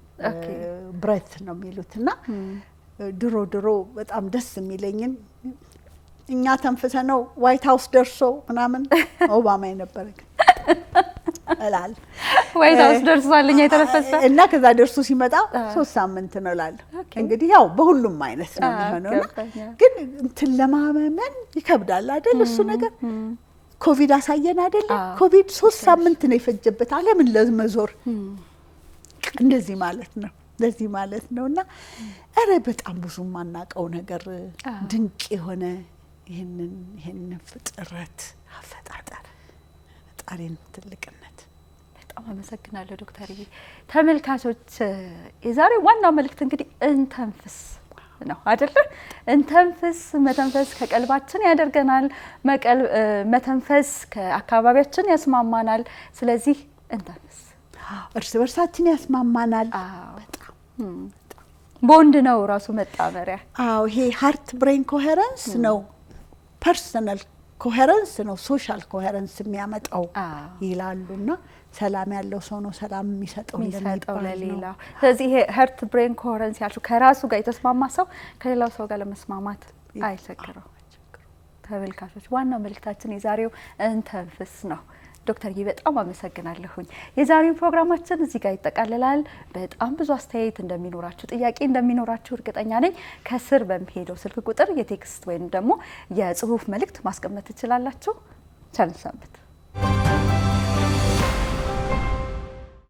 ብሬት ነው የሚሉትና ድሮ በጣም ደስ የሚለኝን እኛ ተንፍሰነው ዋይት ሃውስ ደርሶ ምናምን ኦባማ የነበረ እላል ዋይት ሃውስ ደርሷልኝ የተነፈሰ እና ከዛ ደርሶ ሲመጣ 3 ሳምንት ነው እላል። እንግዲህ ያው በሁሉም አይነት ነው የሚሆነው። ግን እንትን ለማመን ይከብዳል አይደል? እሱ ነገር ኮቪድ አሳየን አይደል? ኮቪድ 3 ሳምንት ነው የፈጀበት ዓለምን ለመዞር። እንደዚህ ማለት ነውና አረ በጣም ብዙ ማናቀው ነገር ድንቅ የሆነ ይሄንን ፍጥረት አፈጣጠር ፈጣሪን ትልቅነት በጣም አመሰግናለሁ ዶክተርዬ። ተመልካቾች የዛሬው ዋናው መልእክት እንግዲህ እንተንፍስ ነው አይደል? እንተንፍስ። መተንፈስ ከቀልባችን ያደርገናል። መተንፈስ ከአካባቢያችን ያስማማናል። ስለዚህ እንተንፍስ። እርስ በርሳችን ያስማማናል። በጣም ቦንድ ነው ራሱ መጣመሪያ። ይሄ ሃርት ብሬን ኮሄረንስ ነው። ፐርሰናል ኮሄረንስ ነው ሶሻል ኮሄረንስ የሚያመጣው ይላሉና ሰላም ያለው ሰው ነው ሰላም የሚሰጠው ለሌላው። ስለዚህ ይሄ ሃርት ብሬን ኮሄረንስ ያልሽው ከራሱ ጋር የተስማማ ሰው ከሌላው ሰው ጋር ለመስማማት አይቸግረው። ተመልካቾች ዋናው መልእክታችን የዛሬው እንተንፍስ ነው። ዶክተርዬ በጣም አመሰግናለሁኝ። የዛሬው ፕሮግራማችን እዚህ ጋር ይጠቃልላል። በጣም ብዙ አስተያየት እንደሚኖራችሁ ጥያቄ እንደሚኖራችሁ እርግጠኛ ነኝ። ከስር በሚሄደው ስልክ ቁጥር የቴክስት ወይም ደግሞ የጽሁፍ መልእክት ማስቀመጥ ትችላላችሁ። ቻው ሰንብት።